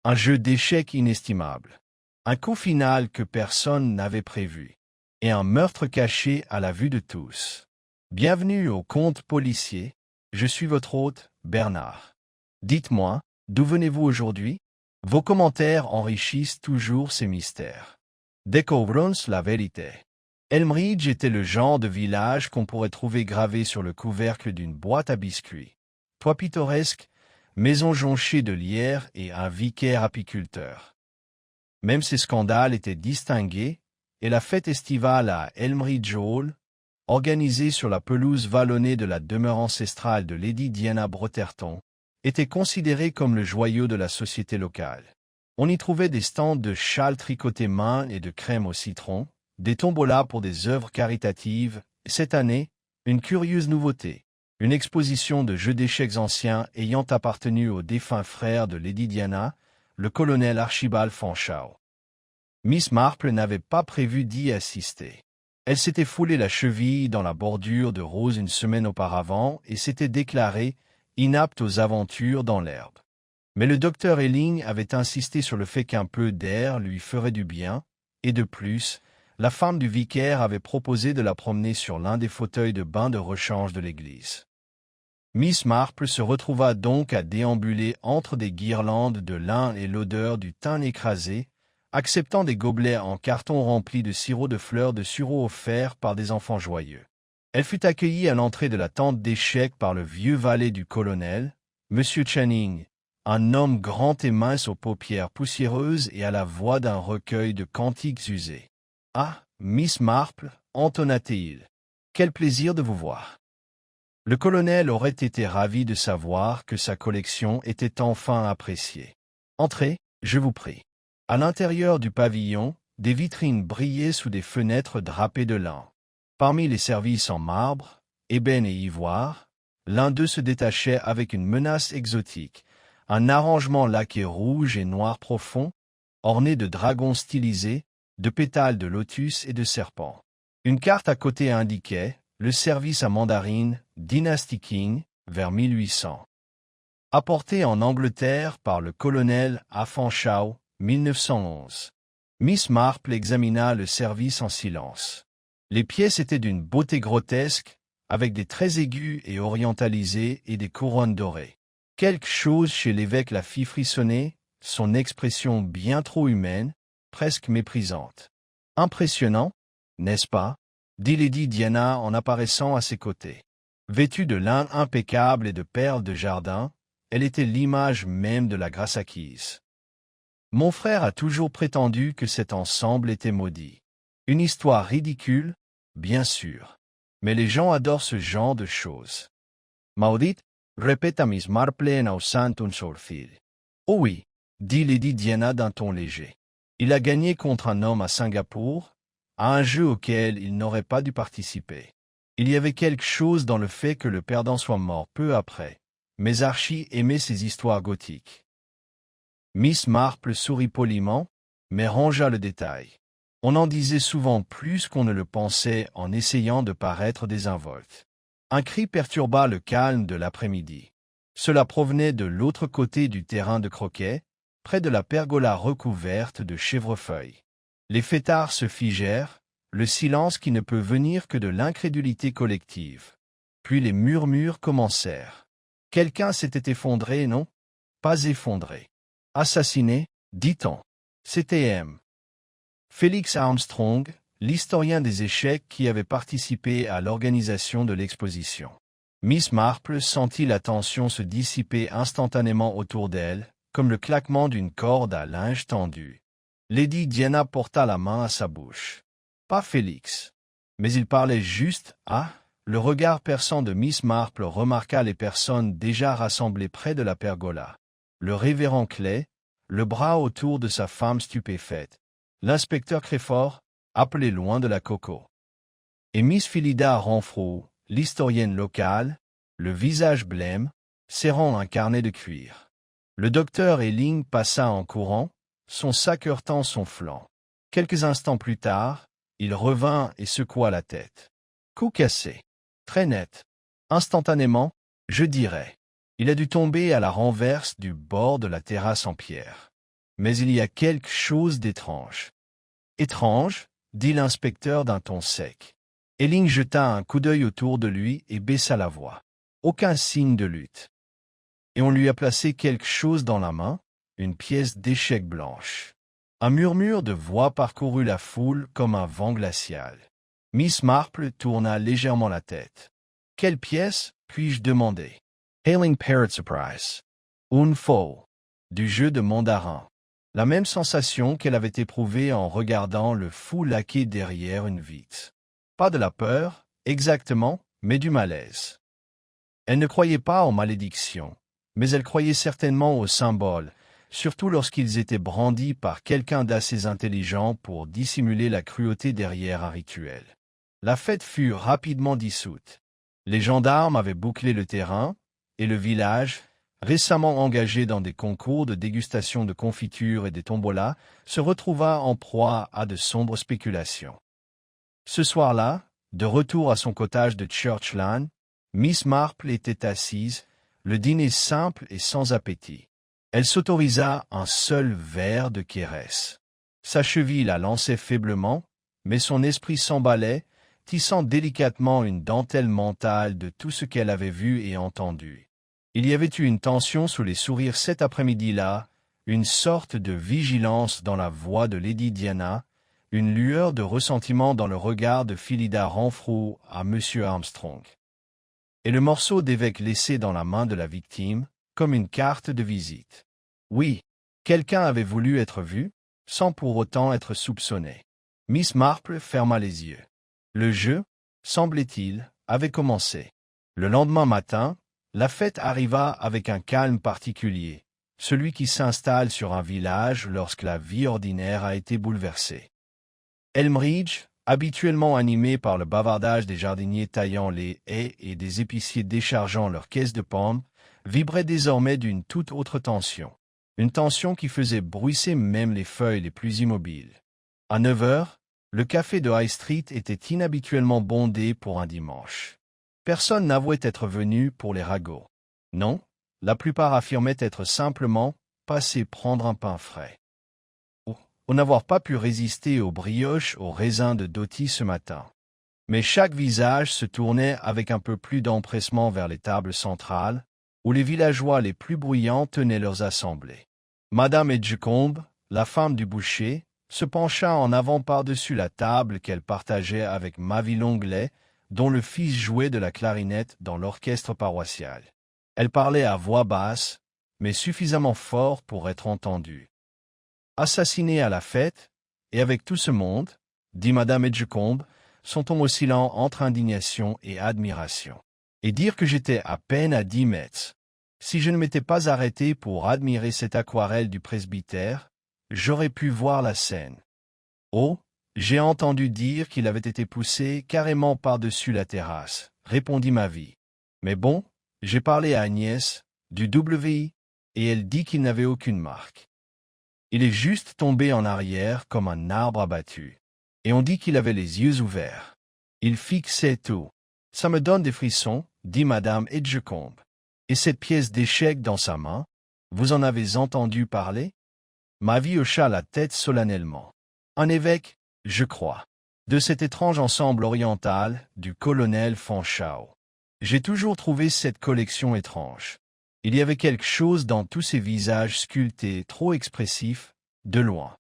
Un jeu d'échecs inestimable. Un coup final que personne n'avait prévu. Et un meurtre caché à la vue de tous. Bienvenue au Conte policier. Je suis votre hôte, Bernard. Dites-moi, d'où venez-vous aujourd'hui? Vos commentaires enrichissent toujours ces mystères. Découvrons la vérité. Elmridge était le genre de village qu'on pourrait trouver gravé sur le couvercle d'une boîte à biscuits. Toit pittoresque, maison jonchée de lierre et un vicaire apiculteur. Même ces scandales étaient distingués, et la fête estivale à Elmridge Hall, organisée sur la pelouse vallonnée de la demeure ancestrale de Lady Diana Brotherton, était considérée comme le joyau de la société locale. On y trouvait des stands de châles tricotés main et de crème au citron, des tombolas pour des œuvres caritatives, et cette année, une curieuse nouveauté, une exposition de jeux d'échecs anciens ayant appartenu au défunt frère de Lady Diana, le colonel Archibald Fanshawe. Miss Marple n'avait pas prévu d'y assister. Elle s'était foulée la cheville dans la bordure de rose une semaine auparavant et s'était déclarée inapte aux aventures dans l'herbe. Mais le docteur Elling avait insisté sur le fait qu'un peu d'air lui ferait du bien, et de plus, la femme du vicaire avait proposé de la promener sur l'un des fauteuils de bain de rechange de l'église. Miss Marple se retrouva donc à déambuler entre des guirlandes de lin et l'odeur du thym écrasé, acceptant des gobelets en carton remplis de sirop de fleurs de sureau offert par des enfants joyeux. Elle fut accueillie à l'entrée de la tente d'échecs par le vieux valet du colonel, M. Channing, un homme grand et mince aux paupières poussiéreuses et à la voix d'un recueil de cantiques usés. « Ah, Miss Marple, entonna-t-il, quel plaisir de vous voir. » Le colonel aurait été ravi de savoir que sa collection était enfin appréciée. « Entrez, je vous prie. » À l'intérieur du pavillon, des vitrines brillaient sous des fenêtres drapées de lin. Parmi les services en marbre, ébène et ivoire, l'un d'eux se détachait avec une menace exotique, un arrangement laqué rouge et noir profond, orné de dragons stylisés, de pétales de lotus et de serpents. Une carte à côté indiquait le service à mandarine Dynasty King vers 1800. Apporté en Angleterre par le colonel Fanshawe, 1911. Miss Marple examina le service en silence. Les pièces étaient d'une beauté grotesque, avec des traits aigus et orientalisés et des couronnes dorées. Quelque chose chez l'évêque la fit frissonner, son expression bien trop humaine, presque méprisante. « Impressionnant, n'est-ce pas ?» dit Lady Diana en apparaissant à ses côtés. Vêtue de lin impeccable et de perles de jardin, elle était l'image même de la grâce acquise. Mon frère a toujours prétendu que cet ensemble était maudit. Une histoire ridicule, bien sûr. Mais les gens adorent ce genre de choses. Maudite, répéta Miss Marple en haussant un sourcil. Oh oui, dit Lady Diana d'un ton léger. Il a gagné contre un homme à Singapour, à un jeu auquel il n'aurait pas dû participer. Il y avait quelque chose dans le fait que le perdant soit mort peu après. Mais Archie aimait ces histoires gothiques. Miss Marple sourit poliment, mais rangea le détail. On en disait souvent plus qu'on ne le pensait en essayant de paraître désinvolte. Un cri perturba le calme de l'après-midi. Cela provenait de l'autre côté du terrain de croquet, près de la pergola recouverte de chèvrefeuilles. Les fêtards se figèrent, le silence qui ne peut venir que de l'incrédulité collective. Puis les murmures commencèrent. Quelqu'un s'était effondré, non? Pas effondré. Assassiné, dit-on. C'était M. Félix Armstrong, l'historien des échecs qui avait participé à l'organisation de l'exposition. Miss Marple sentit la tension se dissiper instantanément autour d'elle, comme le claquement d'une corde à linge tendu. Lady Diana porta la main à sa bouche. Pas Félix. Mais il parlait juste à... Le regard perçant de Miss Marple remarqua les personnes déjà rassemblées près de la pergola. Le révérend Clay, le bras autour de sa femme stupéfaite. L'inspecteur Créfort, appelé loin de la coco. Et Miss Philida Renfrew, l'historienne locale, le visage blême, serrant un carnet de cuir. Le docteur Elling passa en courant, son sac heurtant son flanc. Quelques instants plus tard, il revint et secoua la tête. Coup cassé. Très net. Instantanément, je dirais. Il a dû tomber à la renverse du bord de la terrasse en pierre. Mais il y a quelque chose d'étrange. Étrange, dit l'inspecteur d'un ton sec. Elling jeta un coup d'œil autour de lui et baissa la voix. Aucun signe de lutte. Et on lui a placé quelque chose dans la main, une pièce d'échec blanche. Un murmure de voix parcourut la foule comme un vent glacial. Miss Marple tourna légèrement la tête. « Quelle pièce, puis-je demander ?»« Hailing Parrot Surprise. »« Un faux. » Du jeu de mandarin. La même sensation qu'elle avait éprouvée en regardant le fou laquais derrière une vitre. Pas de la peur, exactement, mais du malaise. Elle ne croyait pas aux malédictions, mais elle croyait certainement aux symboles, surtout lorsqu'ils étaient brandis par quelqu'un d'assez intelligent pour dissimuler la cruauté derrière un rituel. La fête fut rapidement dissoute. Les gendarmes avaient bouclé le terrain, et le village, récemment engagé dans des concours de dégustation de confitures et des tombolas, se retrouva en proie à de sombres spéculations. Ce soir-là, de retour à son cottage de Church Lane, Miss Marple était assise, le dîner simple et sans appétit. Elle s'autorisa un seul verre de Kérès. Sa cheville la lançait faiblement, mais son esprit s'emballait, tissant délicatement une dentelle mentale de tout ce qu'elle avait vu et entendu. Il y avait eu une tension sous les sourires cet après-midi-là, une sorte de vigilance dans la voix de Lady Diana, une lueur de ressentiment dans le regard de Phillida Renfrew à M. Armstrong. Et le morceau d'évêque laissé dans la main de la victime, comme une carte de visite. Oui, quelqu'un avait voulu être vu, sans pour autant être soupçonné. Miss Marple ferma les yeux. Le jeu, semblait-il, avait commencé. Le lendemain matin, la fête arriva avec un calme particulier, celui qui s'installe sur un village lorsque la vie ordinaire a été bouleversée. Elmridge, habituellement animé par le bavardage des jardiniers taillant les haies et des épiciers déchargeant leurs caisses de pommes, vibrait désormais d'une toute autre tension. Une tension qui faisait bruisser même les feuilles les plus immobiles. À 9 heures, le café de High Street était inhabituellement bondé pour un dimanche. Personne n'avouait être venu pour les ragots. Non, la plupart affirmaient être simplement passés prendre un pain frais. Pour n'avoir pas pu résister aux brioches aux raisins de Doty ce matin. Mais chaque visage se tournait avec un peu plus d'empressement vers les tables centrales, où les villageois les plus bruyants tenaient leurs assemblées. Madame Edgecombe, la femme du boucher, se pencha en avant par-dessus la table qu'elle partageait avec Mavie Longley, dont le fils jouait de la clarinette dans l'orchestre paroissial. Elle parlait à voix basse, mais suffisamment fort pour être entendue. Assassiné à la fête, et avec tout ce monde, dit Madame Edgecombe, son ton oscillant entre indignation et admiration. Et dire que j'étais à peine à 10 mètres. Si je ne m'étais pas arrêté pour admirer cette aquarelle du presbytère, j'aurais pu voir la scène. Oh, j'ai entendu dire qu'il avait été poussé carrément par-dessus la terrasse, répondit Mavie. Mais bon, j'ai parlé à Agnès, du WI, et elle dit qu'il n'avait aucune marque. Il est juste tombé en arrière comme un arbre abattu. Et on dit qu'il avait les yeux ouverts. Il fixait tout. Ça me donne des frissons, dit Madame Edgecombe. Et cette pièce d'échec dans sa main, vous en avez entendu parler? Mavie hocha la tête solennellement. Un évêque, je crois. De cet étrange ensemble oriental du colonel Fanchao. J'ai toujours trouvé cette collection étrange. Il y avait quelque chose dans tous ces visages sculptés trop expressifs, de loin.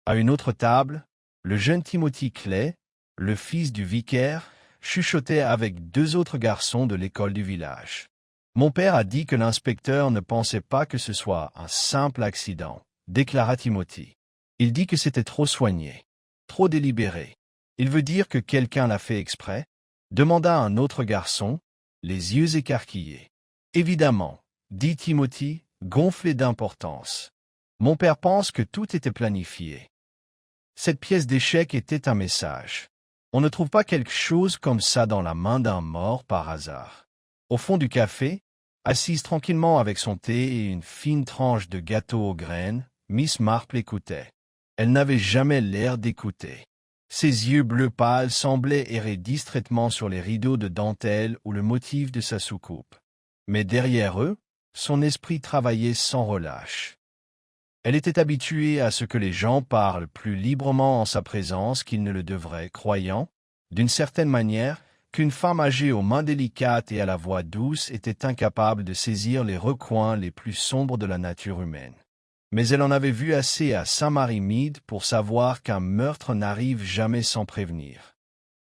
À une autre table, le jeune Timothy Clay, le fils du vicaire, chuchotait avec 2 autres garçons de l'école du village. Mon père a dit que l'inspecteur ne pensait pas que ce soit un simple accident, déclara Timothy. Il dit que c'était trop soigné, trop délibéré. Il veut dire que quelqu'un l'a fait exprès? Demanda un autre garçon, les yeux écarquillés. Évidemment, dit Timothy, gonflé d'importance. Mon père pense que tout était planifié. Cette pièce d'échec était un message. On ne trouve pas quelque chose comme ça dans la main d'un mort par hasard. Au fond du café, assise tranquillement avec son thé et une fine tranche de gâteau aux graines, Miss Marple écoutait. Elle n'avait jamais l'air d'écouter. Ses yeux bleus pâles semblaient errer distraitement sur les rideaux de dentelle ou le motif de sa soucoupe. Mais derrière eux, son esprit travaillait sans relâche. Elle était habituée à ce que les gens parlent plus librement en sa présence qu'ils ne le devraient, croyant, d'une certaine manière, qu'une femme âgée aux mains délicates et à la voix douce était incapable de saisir les recoins les plus sombres de la nature humaine. Mais elle en avait vu assez à Saint-Marie-Mead pour savoir qu'un meurtre n'arrive jamais sans prévenir.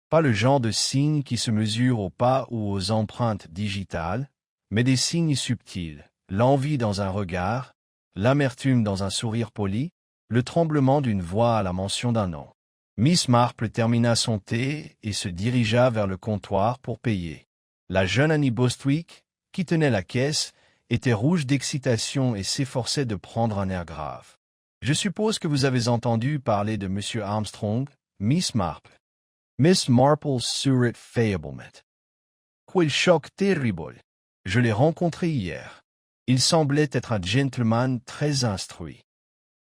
Pas le genre de signe qui se mesure au pas ou aux empreintes digitales, mais des signes subtils, l'envie dans un regard, l'amertume dans un sourire poli, le tremblement d'une voix à la mention d'un nom. Miss Marple termina son thé et se dirigea vers le comptoir pour payer. La jeune Annie Bostwick, qui tenait la caisse, était rouge d'excitation et s'efforçait de prendre un air grave. « Je suppose que vous avez entendu parler de Monsieur Armstrong, Miss Marple. » Miss Marple sourit faiblement. « Quel choc terrible! Je l'ai rencontré hier. Il semblait être un gentleman très instruit. »«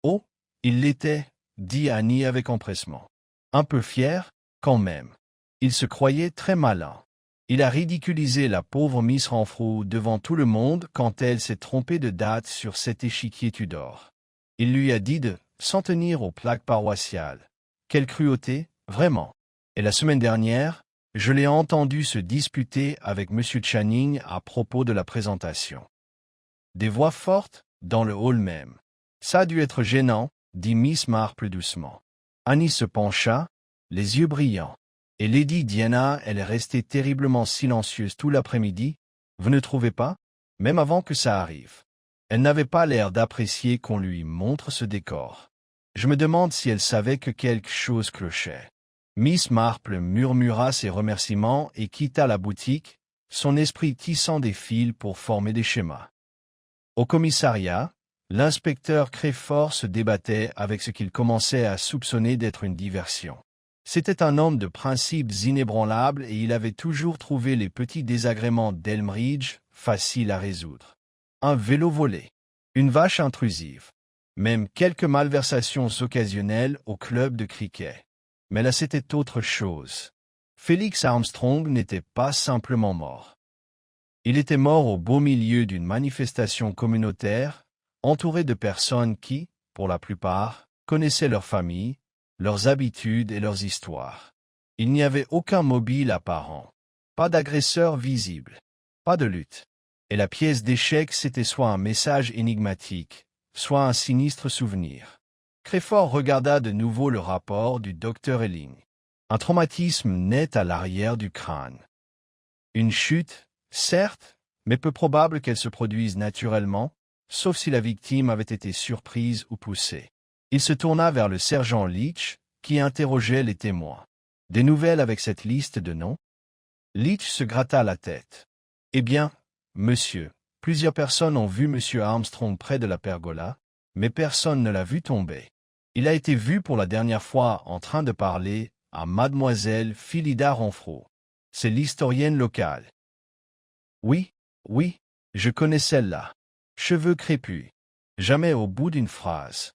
Oh, il l'était, » dit Annie avec empressement. Un peu fier, quand même. Il se croyait très malin. Il a ridiculisé la pauvre Miss Renfrew devant tout le monde quand elle s'est trompée de date sur cet échiquier Tudor. Il lui a dit de s'en tenir aux plaques paroissiales. Quelle cruauté, vraiment. Et la semaine dernière, je l'ai entendu se disputer avec M. Channing à propos de la présentation. Des voix fortes, dans le hall même. Ça a dû être gênant, dit Miss Marple doucement. Annie se pencha, les yeux brillants. Et Lady Diana, elle est restée terriblement silencieuse tout l'après-midi, vous ne trouvez pas? Même avant que ça arrive. Elle n'avait pas l'air d'apprécier qu'on lui montre ce décor. Je me demande si elle savait que quelque chose clochait. Miss Marple murmura ses remerciements et quitta la boutique, son esprit tissant des fils pour former des schémas. Au commissariat, l'inspecteur Crayford se débattait avec ce qu'il commençait à soupçonner d'être une diversion. C'était un homme de principes inébranlables et il avait toujours trouvé les petits désagréments d'Elmridge faciles à résoudre. Un vélo volé, une vache intrusive, même quelques malversations occasionnelles au club de cricket. Mais là c'était autre chose. Félix Armstrong n'était pas simplement mort. Il était mort au beau milieu d'une manifestation communautaire, entouré de personnes qui, pour la plupart, connaissaient leur famille, leurs habitudes et leurs histoires. Il n'y avait aucun mobile apparent, pas d'agresseur visible, pas de lutte. Et la pièce d'échec c'était soit un message énigmatique, soit un sinistre souvenir. Crayford regarda de nouveau le rapport du docteur Elling. Un traumatisme net à l'arrière du crâne. Une chute, certes, mais peu probable qu'elle se produise naturellement, sauf si la victime avait été surprise ou poussée. Il se tourna vers le sergent Leach, qui interrogeait les témoins. Des nouvelles avec cette liste de noms? Leach se gratta la tête. Eh bien, monsieur, plusieurs personnes ont vu M. Armstrong près de la pergola, mais personne ne l'a vu tomber. Il a été vu pour la dernière fois en train de parler à mademoiselle Philida Renfrew. C'est l'historienne locale. Oui, oui, je connais celle-là. Cheveux crépus. Jamais au bout d'une phrase.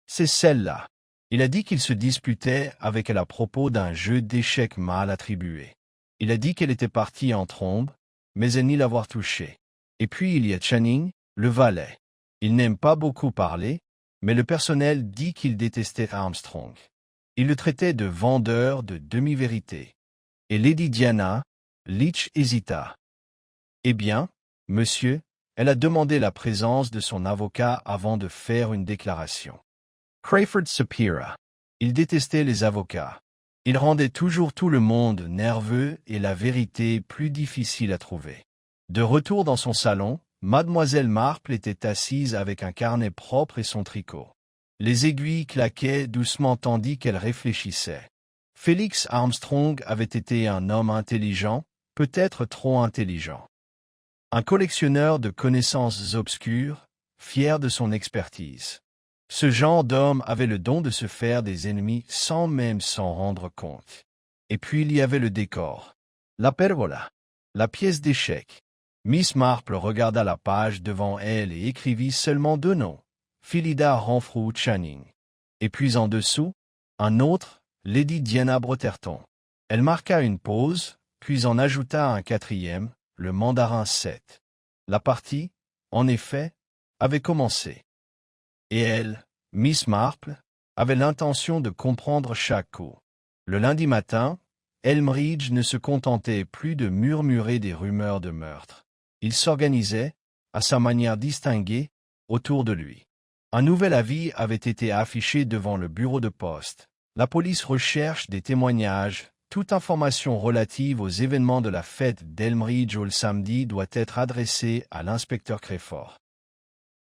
C'est celle-là. Il a dit qu'il se disputait avec elle à propos d'un jeu d'échecs mal attribué. Il a dit qu'elle était partie en trombe, mais elle n'y l'avoir touché. Et puis il y a Channing, le valet. Il n'aime pas beaucoup parler, mais le personnel dit qu'il détestait Armstrong. Il le traitait de vendeur de demi-vérité. Et Lady Diana, Leach hésita. Eh bien, monsieur, elle a demandé la présence de son avocat avant de faire une déclaration. Crayford soupira. Il détestait les avocats. Ils rendaient toujours tout le monde nerveux et la vérité plus difficile à trouver. De retour dans son salon, mademoiselle Marple était assise avec un carnet propre et son tricot. Les aiguilles claquaient doucement tandis qu'elle réfléchissait. Félix Armstrong avait été un homme intelligent, peut-être trop intelligent. Un collectionneur de connaissances obscures, fier de son expertise. Ce genre d'homme avait le don de se faire des ennemis sans même s'en rendre compte. Et puis il y avait le décor. La pergola. La pièce d'échec. Miss Marple regarda la page devant elle et écrivit seulement deux noms. Philida Renfrew Channing. Et puis en dessous, un autre, Lady Diana Brotherton. Elle marqua une pause, puis en ajouta un quatrième, le mandarin 7. La partie, en effet, avait commencé. Et elle, Miss Marple, avait l'intention de comprendre chaque coup. Le lundi matin, Elmridge ne se contentait plus de murmurer des rumeurs de meurtre. Il s'organisait, à sa manière distinguée, autour de lui. Un nouvel avis avait été affiché devant le bureau de poste. La police recherche des témoignages. Toute information relative aux événements de la fête d'Elmridge le samedi doit être adressée à l'inspecteur Crayford.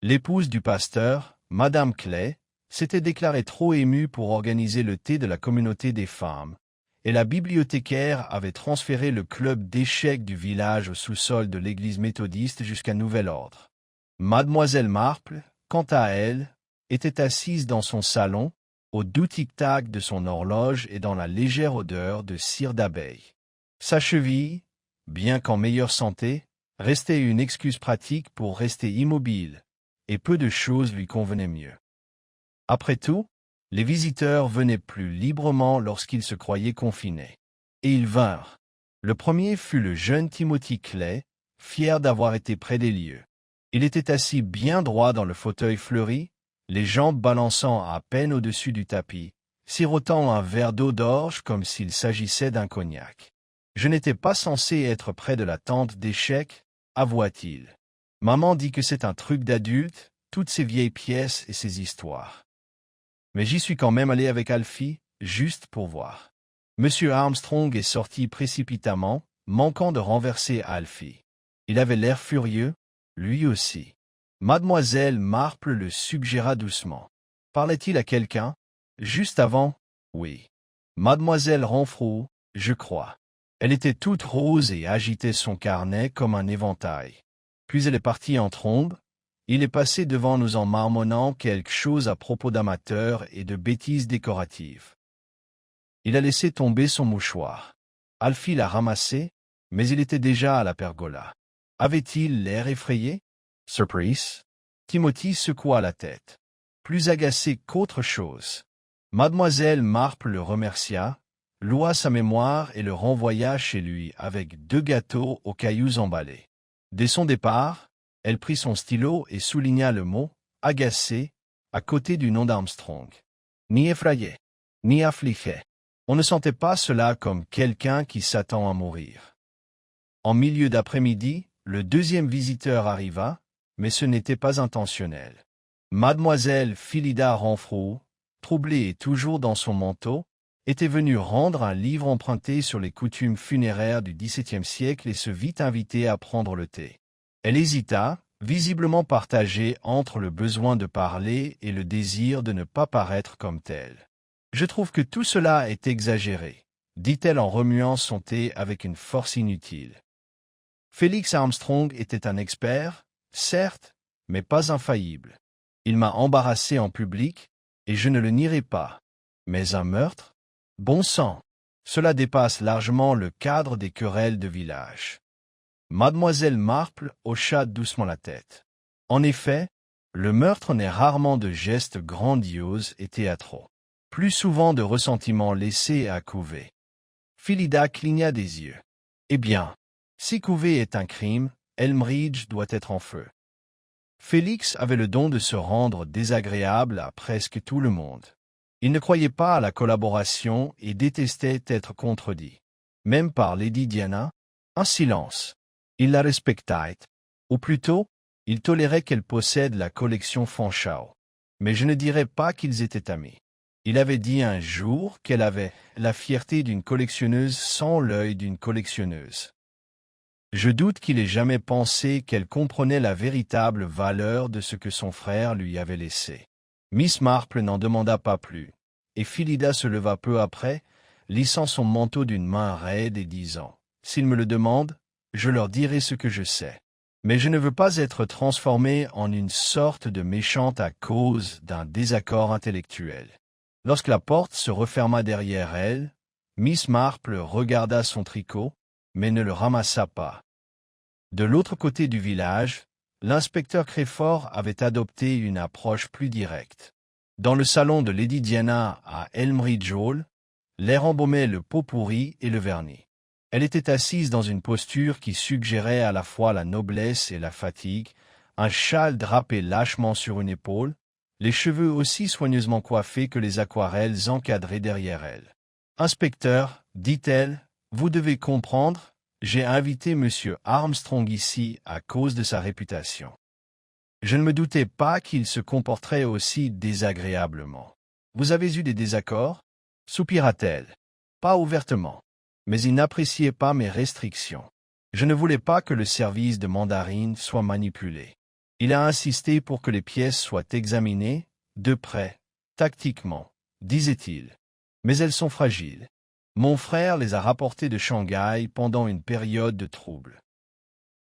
L'épouse du pasteur, Madame Clay, s'était déclarée trop émue pour organiser le thé de la communauté des femmes, et la bibliothécaire avait transféré le club d'échecs du village au sous-sol de l'église méthodiste jusqu'à nouvel ordre. Mademoiselle Marple, quant à elle, était assise dans son salon, au doux tic-tac de son horloge et dans la légère odeur de cire d'abeille. Sa cheville, bien qu'en meilleure santé, restait une excuse pratique pour rester immobile, et peu de choses lui convenaient mieux. Après tout, les visiteurs venaient plus librement lorsqu'ils se croyaient confinés. Et ils vinrent. Le premier fut le jeune Timothy Clay, fier d'avoir été près des lieux. Il était assis bien droit dans le fauteuil fleuri, les jambes balançant à peine au-dessus du tapis, sirotant un verre d'eau d'orge comme s'il s'agissait d'un cognac. « Je n'étais pas censé être près de la tente d'échecs, avoua-t-il. Maman dit que c'est un truc d'adulte, toutes ces vieilles pièces et ces histoires. Mais j'y suis quand même allé avec Alfie, juste pour voir. » Monsieur Armstrong est sorti précipitamment, manquant de renverser Alfie. Il avait l'air furieux, lui aussi. Mademoiselle Marple le suggéra doucement. Parlait-il à quelqu'un? Juste avant, oui. Mademoiselle Renfrew, je crois. Elle était toute rose et agitait son carnet comme un éventail. Puis elle est partie en trombe. Il est passé devant nous en marmonnant quelque chose à propos d'amateurs et de bêtises décoratives. Il a laissé tomber son mouchoir. Alfie l'a ramassé, mais il était déjà à la pergola. Avait-il l'air effrayé? Surprise? Timothy secoua la tête, plus agacé qu'autre chose. Mademoiselle Marple le remercia, loua sa mémoire et le renvoya chez lui avec 2 gâteaux aux cailloux emballés. Dès son départ, elle prit son stylo et souligna le mot « agacé » à côté du nom d'Armstrong. Ni effrayé, ni affligé. On ne sentait pas cela comme quelqu'un qui s'attend à mourir. En milieu d'après-midi, le deuxième visiteur arriva, mais ce n'était pas intentionnel. Mademoiselle Philida Renfrew, troublée et toujours dans son manteau, était venue rendre un livre emprunté sur les coutumes funéraires du XVIIe siècle et se vit invitée à prendre le thé. Elle hésita, visiblement partagée entre le besoin de parler et le désir de ne pas paraître comme telle. « Je trouve que tout cela est exagéré, » dit-elle en remuant son thé avec une force inutile. Félix Armstrong était un expert, certes, mais pas infaillible. Il m'a embarrassé en public, et je ne le nierai pas. Mais un meurtre? Bon sang! Cela dépasse largement le cadre des querelles de village. Mademoiselle Marple hocha doucement la tête. En effet, le meurtre n'est rarement de gestes grandioses et théâtraux, plus souvent de ressentiments laissés à couver. Philida cligna des yeux. Eh bien, si couver est un crime, Elmridge doit être en feu. Félix avait le don de se rendre désagréable à presque tout le monde. Il ne croyait pas à la collaboration et détestait être contredit. Même par Lady Diana, un silence. Il la respectait, ou plutôt, il tolérait qu'elle possède la collection Fanshawe. Mais je ne dirais pas qu'ils étaient amis. Il avait dit un jour qu'elle avait la fierté d'une collectionneuse sans l'œil d'une collectionneuse. Je doute qu'il ait jamais pensé qu'elle comprenait la véritable valeur de ce que son frère lui avait laissé. Miss Marple n'en demanda pas plus, et Philida se leva peu après, lissant son manteau d'une main raide et disant « S'ils me le demandent, je leur dirai ce que je sais. Mais je ne veux pas être transformée en une sorte de méchante à cause d'un désaccord intellectuel. » Lorsque la porte se referma derrière elle, Miss Marple regarda son tricot, mais ne le ramassa pas. De l'autre côté du village, l'inspecteur Crayford avait adopté une approche plus directe. Dans le salon de Lady Diana à Elmridge Hall, l'air embaumait le pot pourri et le vernis. Elle était assise dans une posture qui suggérait à la fois la noblesse et la fatigue, un châle drapé lâchement sur une épaule, les cheveux aussi soigneusement coiffés que les aquarelles encadrées derrière elle. « Inspecteur, dit-elle, vous devez comprendre, j'ai invité Monsieur Armstrong ici à cause de sa réputation. Je ne me doutais pas qu'il se comporterait aussi désagréablement. Vous avez eu des désaccords » soupira-t-elle. « Pas ouvertement. Mais il n'appréciait pas mes restrictions. Je ne voulais pas que le service de mandarine soit manipulé. Il a insisté pour que les pièces soient examinées, de près, tactiquement, disait-il. Mais elles sont fragiles. Mon frère les a rapportées de Shanghai pendant une période de trouble.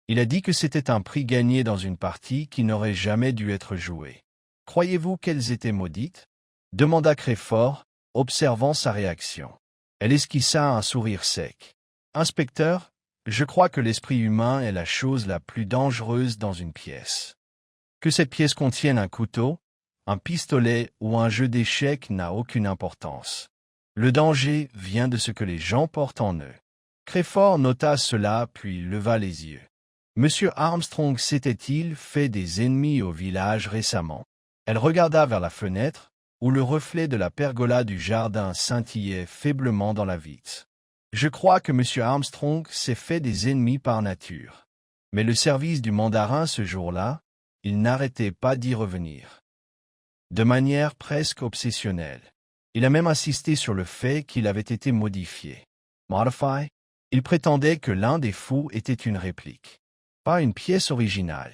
Il a dit que c'était un prix gagné dans une partie qui n'aurait jamais dû être jouée. Croyez-vous qu'elles étaient maudites ? Demanda Crayford, observant sa réaction. Elle esquissa un sourire sec. Inspecteur, je crois que l'esprit humain est la chose la plus dangereuse dans une pièce. Que cette pièce contienne un couteau, un pistolet ou un jeu d'échecs n'a aucune importance. Le danger vient de ce que les gens portent en eux. Crayford nota cela puis leva les yeux. Monsieur Armstrong s'était-il fait des ennemis au village récemment? Elle regarda vers la fenêtre, où le reflet de la pergola du jardin scintillait faiblement dans la vitre. Je crois que Monsieur Armstrong s'est fait des ennemis par nature. Mais le service du mandarin ce jour-là, il n'arrêtait pas d'y revenir. De manière presque obsessionnelle. Il a même insisté sur le fait qu'il avait été modifié. Modify? Il prétendait que l'un des fous était une réplique. Pas une pièce originale.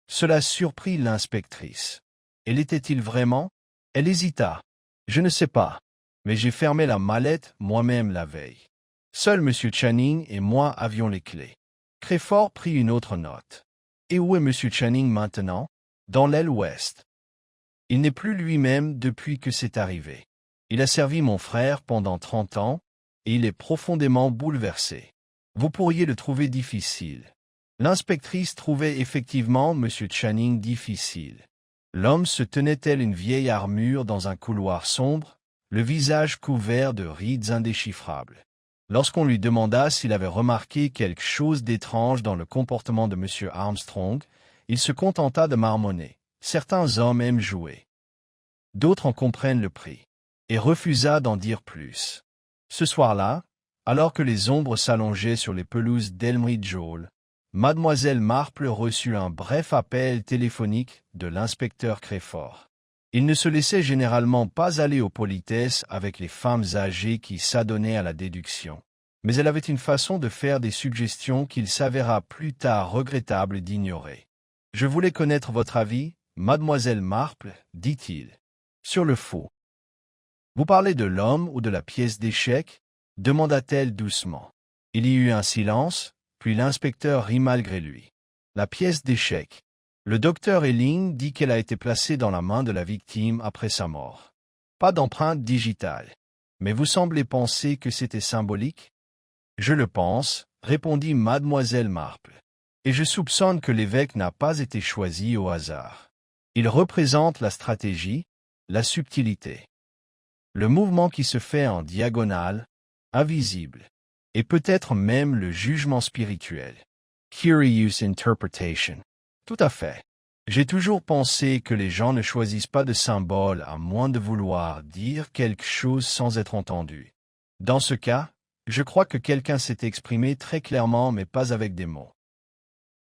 Cela surprit l'inspectrice. Et l'était-il vraiment? Elle hésita. Je ne sais pas. Mais j'ai fermé la mallette moi-même la veille. Seul M. Channing et moi avions les clés. Crayford prit une autre note. Et où est M. Channing maintenant? Dans l'aile ouest. Il n'est plus lui-même depuis que c'est arrivé. Il a servi mon frère pendant 30 ans, et il est profondément bouleversé. Vous pourriez le trouver difficile. L'inspectrice trouvait effectivement M. Channing difficile. L'homme se tenait tel une vieille armure dans un couloir sombre, le visage couvert de rides indéchiffrables. Lorsqu'on lui demanda s'il avait remarqué quelque chose d'étrange dans le comportement de M. Armstrong, il se contenta de marmonner. Certains hommes aiment jouer. D'autres en comprennent le prix. Et refusa d'en dire plus. Ce soir-là, alors que les ombres s'allongeaient sur les pelouses d'Elmridge Hall, Mademoiselle Marple reçut un bref appel téléphonique de l'inspecteur Crayford. Il ne se laissait généralement pas aller aux politesses avec les femmes âgées qui s'adonnaient à la déduction, mais elle avait une façon de faire des suggestions qu'il s'avéra plus tard regrettable d'ignorer. « Je voulais connaître votre avis, Mademoiselle Marple, dit-il. Sur le faux. Vous parlez de l'homme ou de la pièce d'échecs? Demanda-t-elle doucement. Il y eut un silence, puis l'inspecteur rit malgré lui. La pièce d'échecs. Le docteur Elling dit qu'elle a été placée dans la main de la victime après sa mort. Pas d'empreinte digitale. Mais vous semblez penser que c'était symbolique? Je le pense, répondit Mademoiselle Marple. Et je soupçonne que l'évêque n'a pas été choisi au hasard. Il représente la stratégie, la subtilité. Le mouvement qui se fait en diagonale, invisible, et peut-être même le jugement spirituel. Curious interpretation. Tout à fait. J'ai toujours pensé que les gens ne choisissent pas de symbole à moins de vouloir dire quelque chose sans être entendu. Dans ce cas, je crois que quelqu'un s'est exprimé très clairement mais pas avec des mots.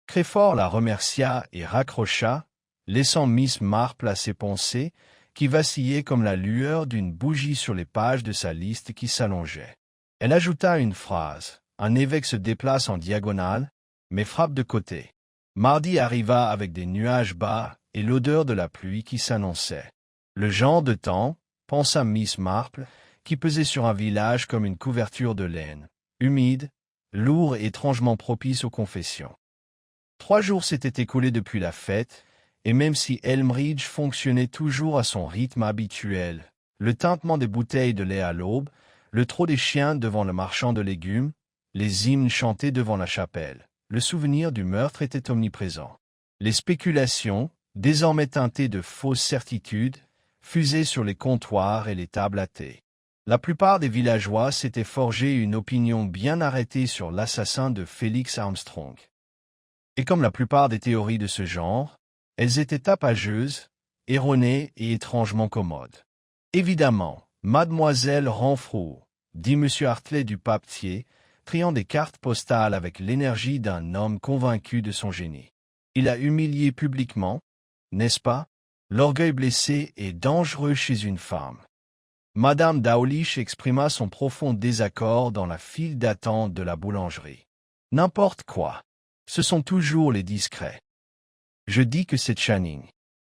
Crayford la remercia et raccrocha, laissant Miss Marple à ses pensées, qui vacillaient comme la lueur d'une bougie sur les pages de sa liste qui s'allongeait. Elle ajouta une phrase. Un évêque se déplace en diagonale, mais frappe de côté. Mardi arriva avec des nuages bas et l'odeur de la pluie qui s'annonçait. Le genre de temps, pensa Miss Marple, qui pesait sur un village comme une couverture de laine, humide, lourd et étrangement propice aux confessions. 3 jours s'étaient écoulés depuis la fête, et même si Elmridge fonctionnait toujours à son rythme habituel, le tintement des bouteilles de lait à l'aube, le trot des chiens devant le marchand de légumes, les hymnes chantés devant la chapelle, le souvenir du meurtre était omniprésent. Les spéculations, désormais teintées de fausses certitudes, fusaient sur les comptoirs et les tables à thé. La plupart des villageois s'étaient forgé une opinion bien arrêtée sur l'assassin de Félix Armstrong. Et comme la plupart des théories de ce genre, elles étaient tapageuses, erronée et étrangement commode. Évidemment, mademoiselle Renfrew, dit M. Hartley du papetier, triant des cartes postales avec l'énergie d'un homme convaincu de son génie. Il a humilié publiquement, n'est-ce pas? L'orgueil blessé est dangereux chez une femme. Madame Dawlish exprima son profond désaccord dans la file d'attente de la boulangerie. N'importe quoi. Ce sont toujours les discrets. Je dis que c'est Channing.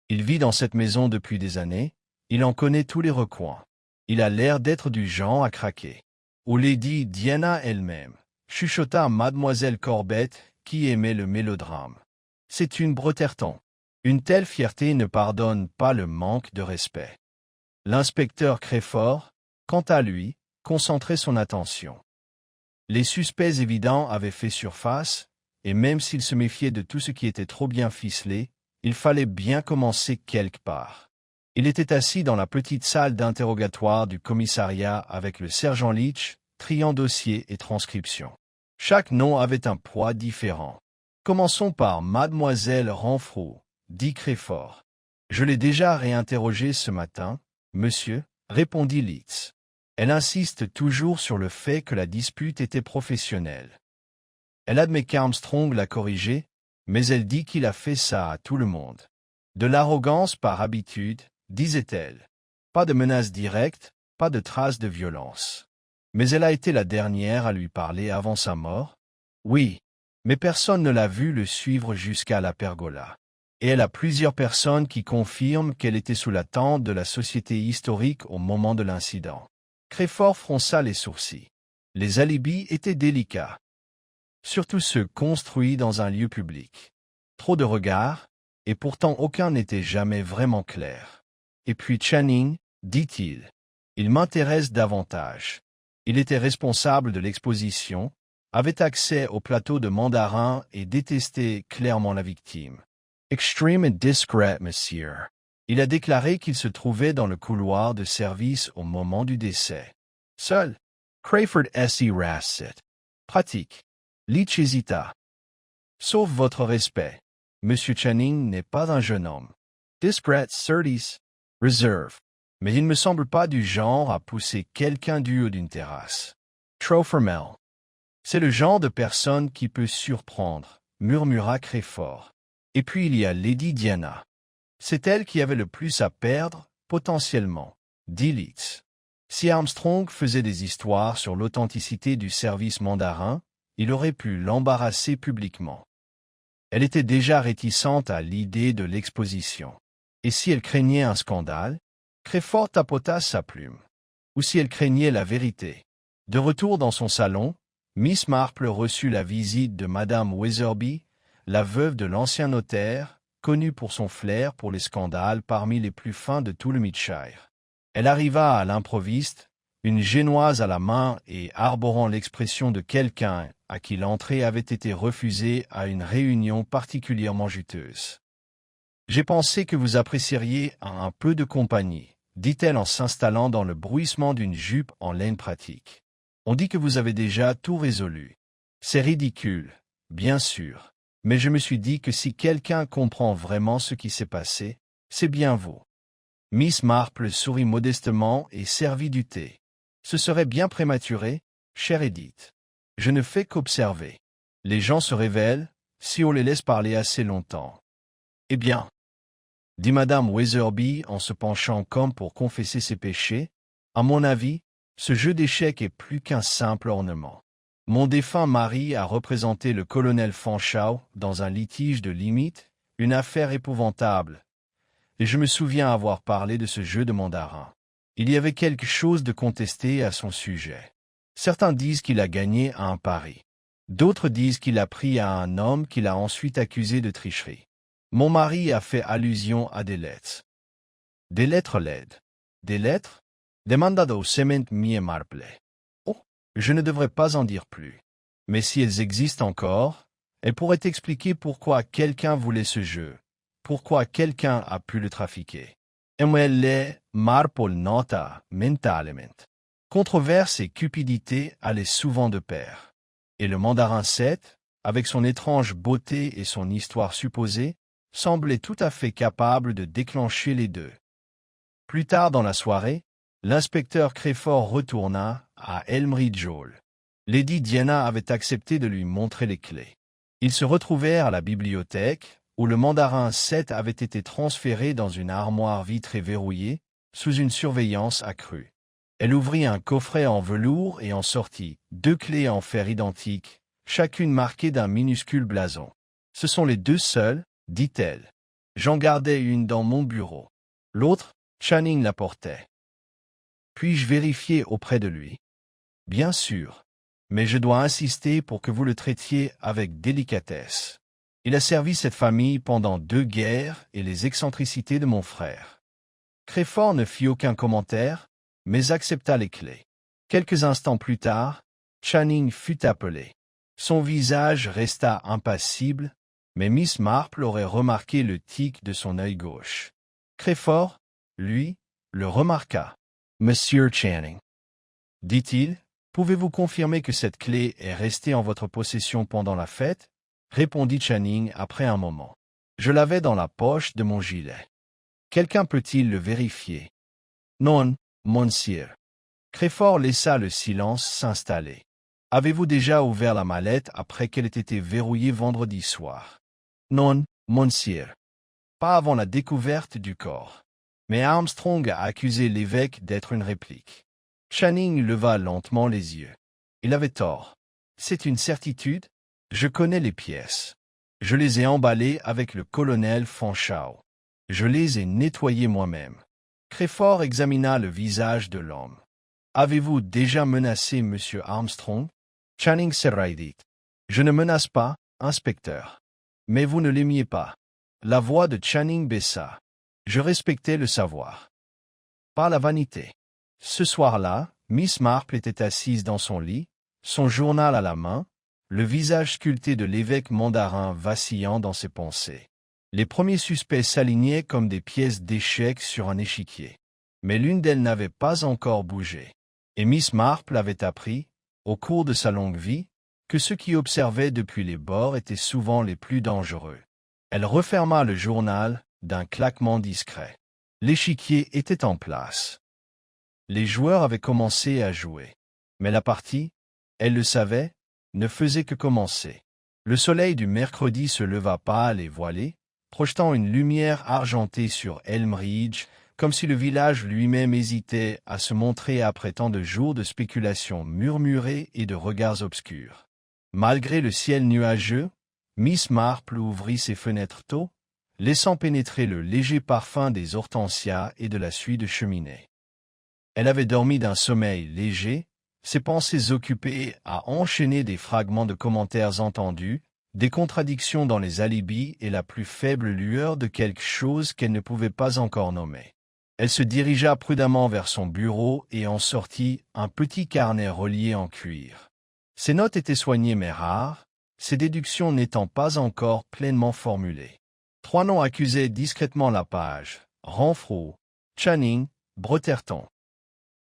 Il vit dans cette maison depuis des années, il en connaît tous les recoins. Il a l'air d'être du genre à craquer. Ou Lady Diana elle-même, chuchota mademoiselle Corbett, qui aimait le mélodrame. C'est une Bretterton. Une telle fierté ne pardonne pas le manque de respect. L'inspecteur Crayford, quant à lui, concentrait son attention. Les suspects évidents avaient fait surface, et même s'il se méfiait de tout ce qui était trop bien ficelé, il fallait bien commencer quelque part. Il était assis dans la petite salle d'interrogatoire du commissariat avec le sergent Leach, triant dossiers et transcriptions. Chaque nom avait un poids différent. Commençons par mademoiselle Renfrew, dit Crayford. Je l'ai déjà réinterrogée ce matin, monsieur, répondit Leach. Elle insiste toujours sur le fait que la dispute était professionnelle. Elle admet qu'Armstrong l'a corrigé, mais elle dit qu'il a fait ça à tout le monde. De l'arrogance par habitude, disait-elle. Pas de menace directe, pas de traces de violence. Mais elle a été la dernière à lui parler avant sa mort? Oui, mais personne ne l'a vu le suivre jusqu'à la pergola. Et elle a plusieurs personnes qui confirment qu'elle était sous la tente de la Société historique au moment de l'incident. Crayford fronça les sourcils. Les alibis étaient délicats. Surtout ceux construits dans un lieu public. Trop de regards, et pourtant aucun n'était jamais vraiment clair. Et puis Channing, dit-il. Il m'intéresse davantage. Il était responsable de l'exposition, avait accès au plateau de mandarin et détestait clairement la victime. Extreme et discret, monsieur. Il a déclaré qu'il se trouvait dans le couloir de service au moment du décès. Seul. Crayford S.E. Rassett. Pratique. Leach hésita. Sauf votre respect. Monsieur Channing n'est pas un jeune homme. Discret, certes. Reserve. Mais il ne me semble pas du genre à pousser quelqu'un du haut d'une terrasse. Trop formel. C'est le genre de personne qui peut surprendre, murmura Crayford. Et puis il y a Lady Diana. C'est elle qui avait le plus à perdre, potentiellement, dit Leach. Si Armstrong faisait des histoires sur l'authenticité du service mandarin, il aurait pu l'embarrasser publiquement. Elle était déjà réticente à l'idée de l'exposition. Et si elle craignait un scandale, Crayford tapota sa plume. Ou si elle craignait la vérité. De retour dans son salon, Miss Marple reçut la visite de Madame Weatherby, la veuve de l'ancien notaire, connue pour son flair pour les scandales parmi les plus fins de tout le Midshire. Elle arriva à l'improviste, une génoise à la main et arborant l'expression de quelqu'un à qui l'entrée avait été refusée à une réunion particulièrement juteuse. « J'ai pensé que vous apprécieriez un peu de compagnie, » dit-elle en s'installant dans le bruissement d'une jupe en laine pratique. « On dit que vous avez déjà tout résolu. C'est ridicule, bien sûr, mais je me suis dit que si quelqu'un comprend vraiment ce qui s'est passé, c'est bien vous. » Miss Marple sourit modestement et servit du thé. « Ce serait bien prématuré, chère Edith. Je ne fais qu'observer. Les gens se révèlent, si on les laisse parler assez longtemps. » « Eh bien, dit Madame Weatherby en se penchant comme pour confesser ses péchés, à mon avis, ce jeu d'échecs est plus qu'un simple ornement. Mon défunt mari a représenté le colonel Fanshawe dans un litige de limite, une affaire épouvantable, et je me souviens avoir parlé de ce jeu de mandarin. Il y avait quelque chose de contesté à son sujet. Certains disent qu'il a gagné à un pari. D'autres disent qu'il a pris à un homme qu'il a ensuite accusé de tricherie. Mon mari a fait allusion à des lettres. Des lettres laides. Des lettres? Demandado sement mie Marple. Oh, je ne devrais pas en dire plus. Mais si elles existent encore, elles pourraient expliquer pourquoi quelqu'un voulait ce jeu, pourquoi quelqu'un a pu le trafiquer. M.L. Marple nota mentalement. Controverse et cupidité allaient souvent de pair. Et le mandarin 7, avec son étrange beauté et son histoire supposée, semblait tout à fait capable de déclencher les deux. Plus tard dans la soirée, l'inspecteur Crayford retourna à Elmridge Hall. Lady Diana avait accepté de lui montrer les clés. Ils se retrouvèrent à la bibliothèque, où le mandarin 7 avait été transféré dans une armoire vitrée verrouillée, sous une surveillance accrue. Elle ouvrit un coffret en velours et en sortit 2 clés en fer identiques, chacune marquée d'un minuscule blason. « Ce sont les 2 seules, dit-elle. J'en gardais une dans mon bureau. L'autre, Channing la portait. Puis-je vérifier auprès de lui? Bien sûr. Mais je dois insister pour que vous le traitiez avec délicatesse. Il a servi cette famille pendant 2 guerres et les excentricités de mon frère. » Crayford ne fit aucun commentaire, mais accepta les clés. Quelques instants plus tard, Channing fut appelé. Son visage resta impassible, mais Miss Marple aurait remarqué le tic de son œil gauche. Crayford, lui, le remarqua. « Monsieur Channing, dit-il, pouvez-vous confirmer que cette clé est restée en votre possession pendant la fête ?» répondit Channing après un moment. « Je l'avais dans la poche de mon gilet. Quelqu'un peut-il le vérifier? »« Non, monsieur. » Crayford laissa le silence s'installer. « Avez-vous déjà ouvert la mallette après qu'elle ait été verrouillée vendredi soir? »« Non, monsieur. Pas avant la découverte du corps. » Mais Armstrong a accusé l'évêque d'être une réplique. Channing leva lentement les yeux. Il avait tort. C'est une certitude. Je connais les pièces. Je les ai emballées avec le colonel Fanshawe. Je les ai nettoyées moi-même. Crayford examina le visage de l'homme. « Avez-vous déjà menacé M. Armstrong? » Channing serra dit. « Je ne menace pas, inspecteur. Mais vous ne l'aimiez pas. » La voix de Channing baissa. Je respectais le savoir. Pas la vanité. Ce soir-là, Miss Marple était assise dans son lit, son journal à la main, le visage sculpté de l'évêque mandarin vacillant dans ses pensées. Les premiers suspects s'alignaient comme des pièces d'échecs sur un échiquier. Mais l'une d'elles n'avait pas encore bougé. Et Miss Marple avait appris, au cours de sa longue vie, que ceux qui observaient depuis les bords étaient souvent les plus dangereux. Elle referma le journal d'un claquement discret. L'échiquier était en place. Les joueurs avaient commencé à jouer. Mais la partie, elle le savait, ne faisait que commencer. Le soleil du mercredi se leva pâle et voilé, projetant une lumière argentée sur Elmridge, comme si le village lui-même hésitait à se montrer après tant de jours de spéculations murmurées et de regards obscurs. Malgré le ciel nuageux, Miss Marple ouvrit ses fenêtres tôt, laissant pénétrer le léger parfum des hortensias et de la suie de cheminée. Elle avait dormi d'un sommeil léger, ses pensées occupées à enchaîner des fragments de commentaires entendus, des contradictions dans les alibis et la plus faible lueur de quelque chose qu'elle ne pouvait pas encore nommer. Elle se dirigea prudemment vers son bureau et en sortit un petit carnet relié en cuir. Ses notes étaient soignées mais rares, ses déductions n'étant pas encore pleinement formulées. 3 noms accusaient discrètement la page: Renfrew, Channing, Breterton.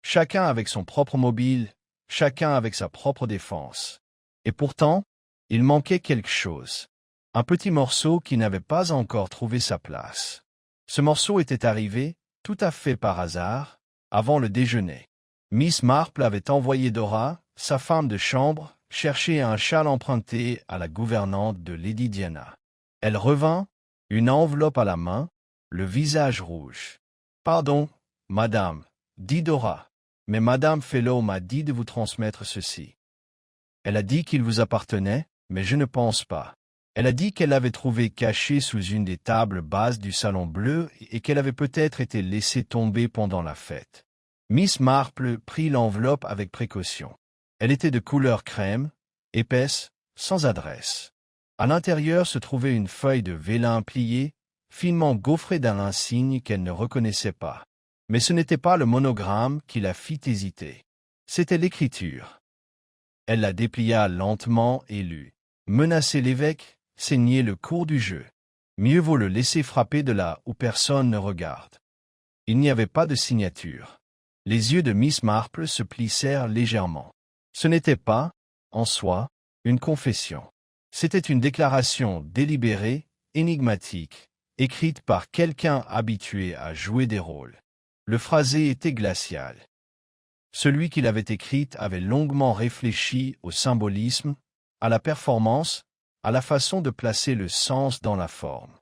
Chacun avec son propre mobile, chacun avec sa propre défense. Et pourtant, il manquait quelque chose. Un petit morceau qui n'avait pas encore trouvé sa place. Ce morceau était arrivé, tout à fait par hasard, avant le déjeuner. Miss Marple avait envoyé Dora, sa femme de chambre, chercher un châle emprunté à la gouvernante de Lady Diana. Elle revint, une enveloppe à la main, le visage rouge. « Pardon, madame, » dit Dora, « mais madame Fellow m'a dit de vous transmettre ceci. Elle a dit qu'il vous appartenait, mais je ne pense pas. Elle a dit qu'elle l'avait trouvé caché sous une des tables basses du salon bleu et qu'elle avait peut-être été laissée tomber pendant la fête. » Miss Marple prit l'enveloppe avec précaution. Elle était de couleur crème, épaisse, sans adresse. À l'intérieur se trouvait une feuille de vélin pliée, finement gaufrée d'un insigne qu'elle ne reconnaissait pas. Mais ce n'était pas le monogramme qui la fit hésiter. C'était l'écriture. Elle la déplia lentement et lut. « Menacer l'évêque, c'est nier le cours du jeu. Mieux vaut le laisser frapper de là où personne ne regarde. » Il n'y avait pas de signature. Les yeux de Miss Marple se plissèrent légèrement. Ce n'était pas, en soi, une confession. C'était une déclaration délibérée, énigmatique, écrite par quelqu'un habitué à jouer des rôles. Le phrasé était glacial. Celui qui l'avait écrite avait longuement réfléchi au symbolisme, à la performance, à la façon de placer le sens dans la forme.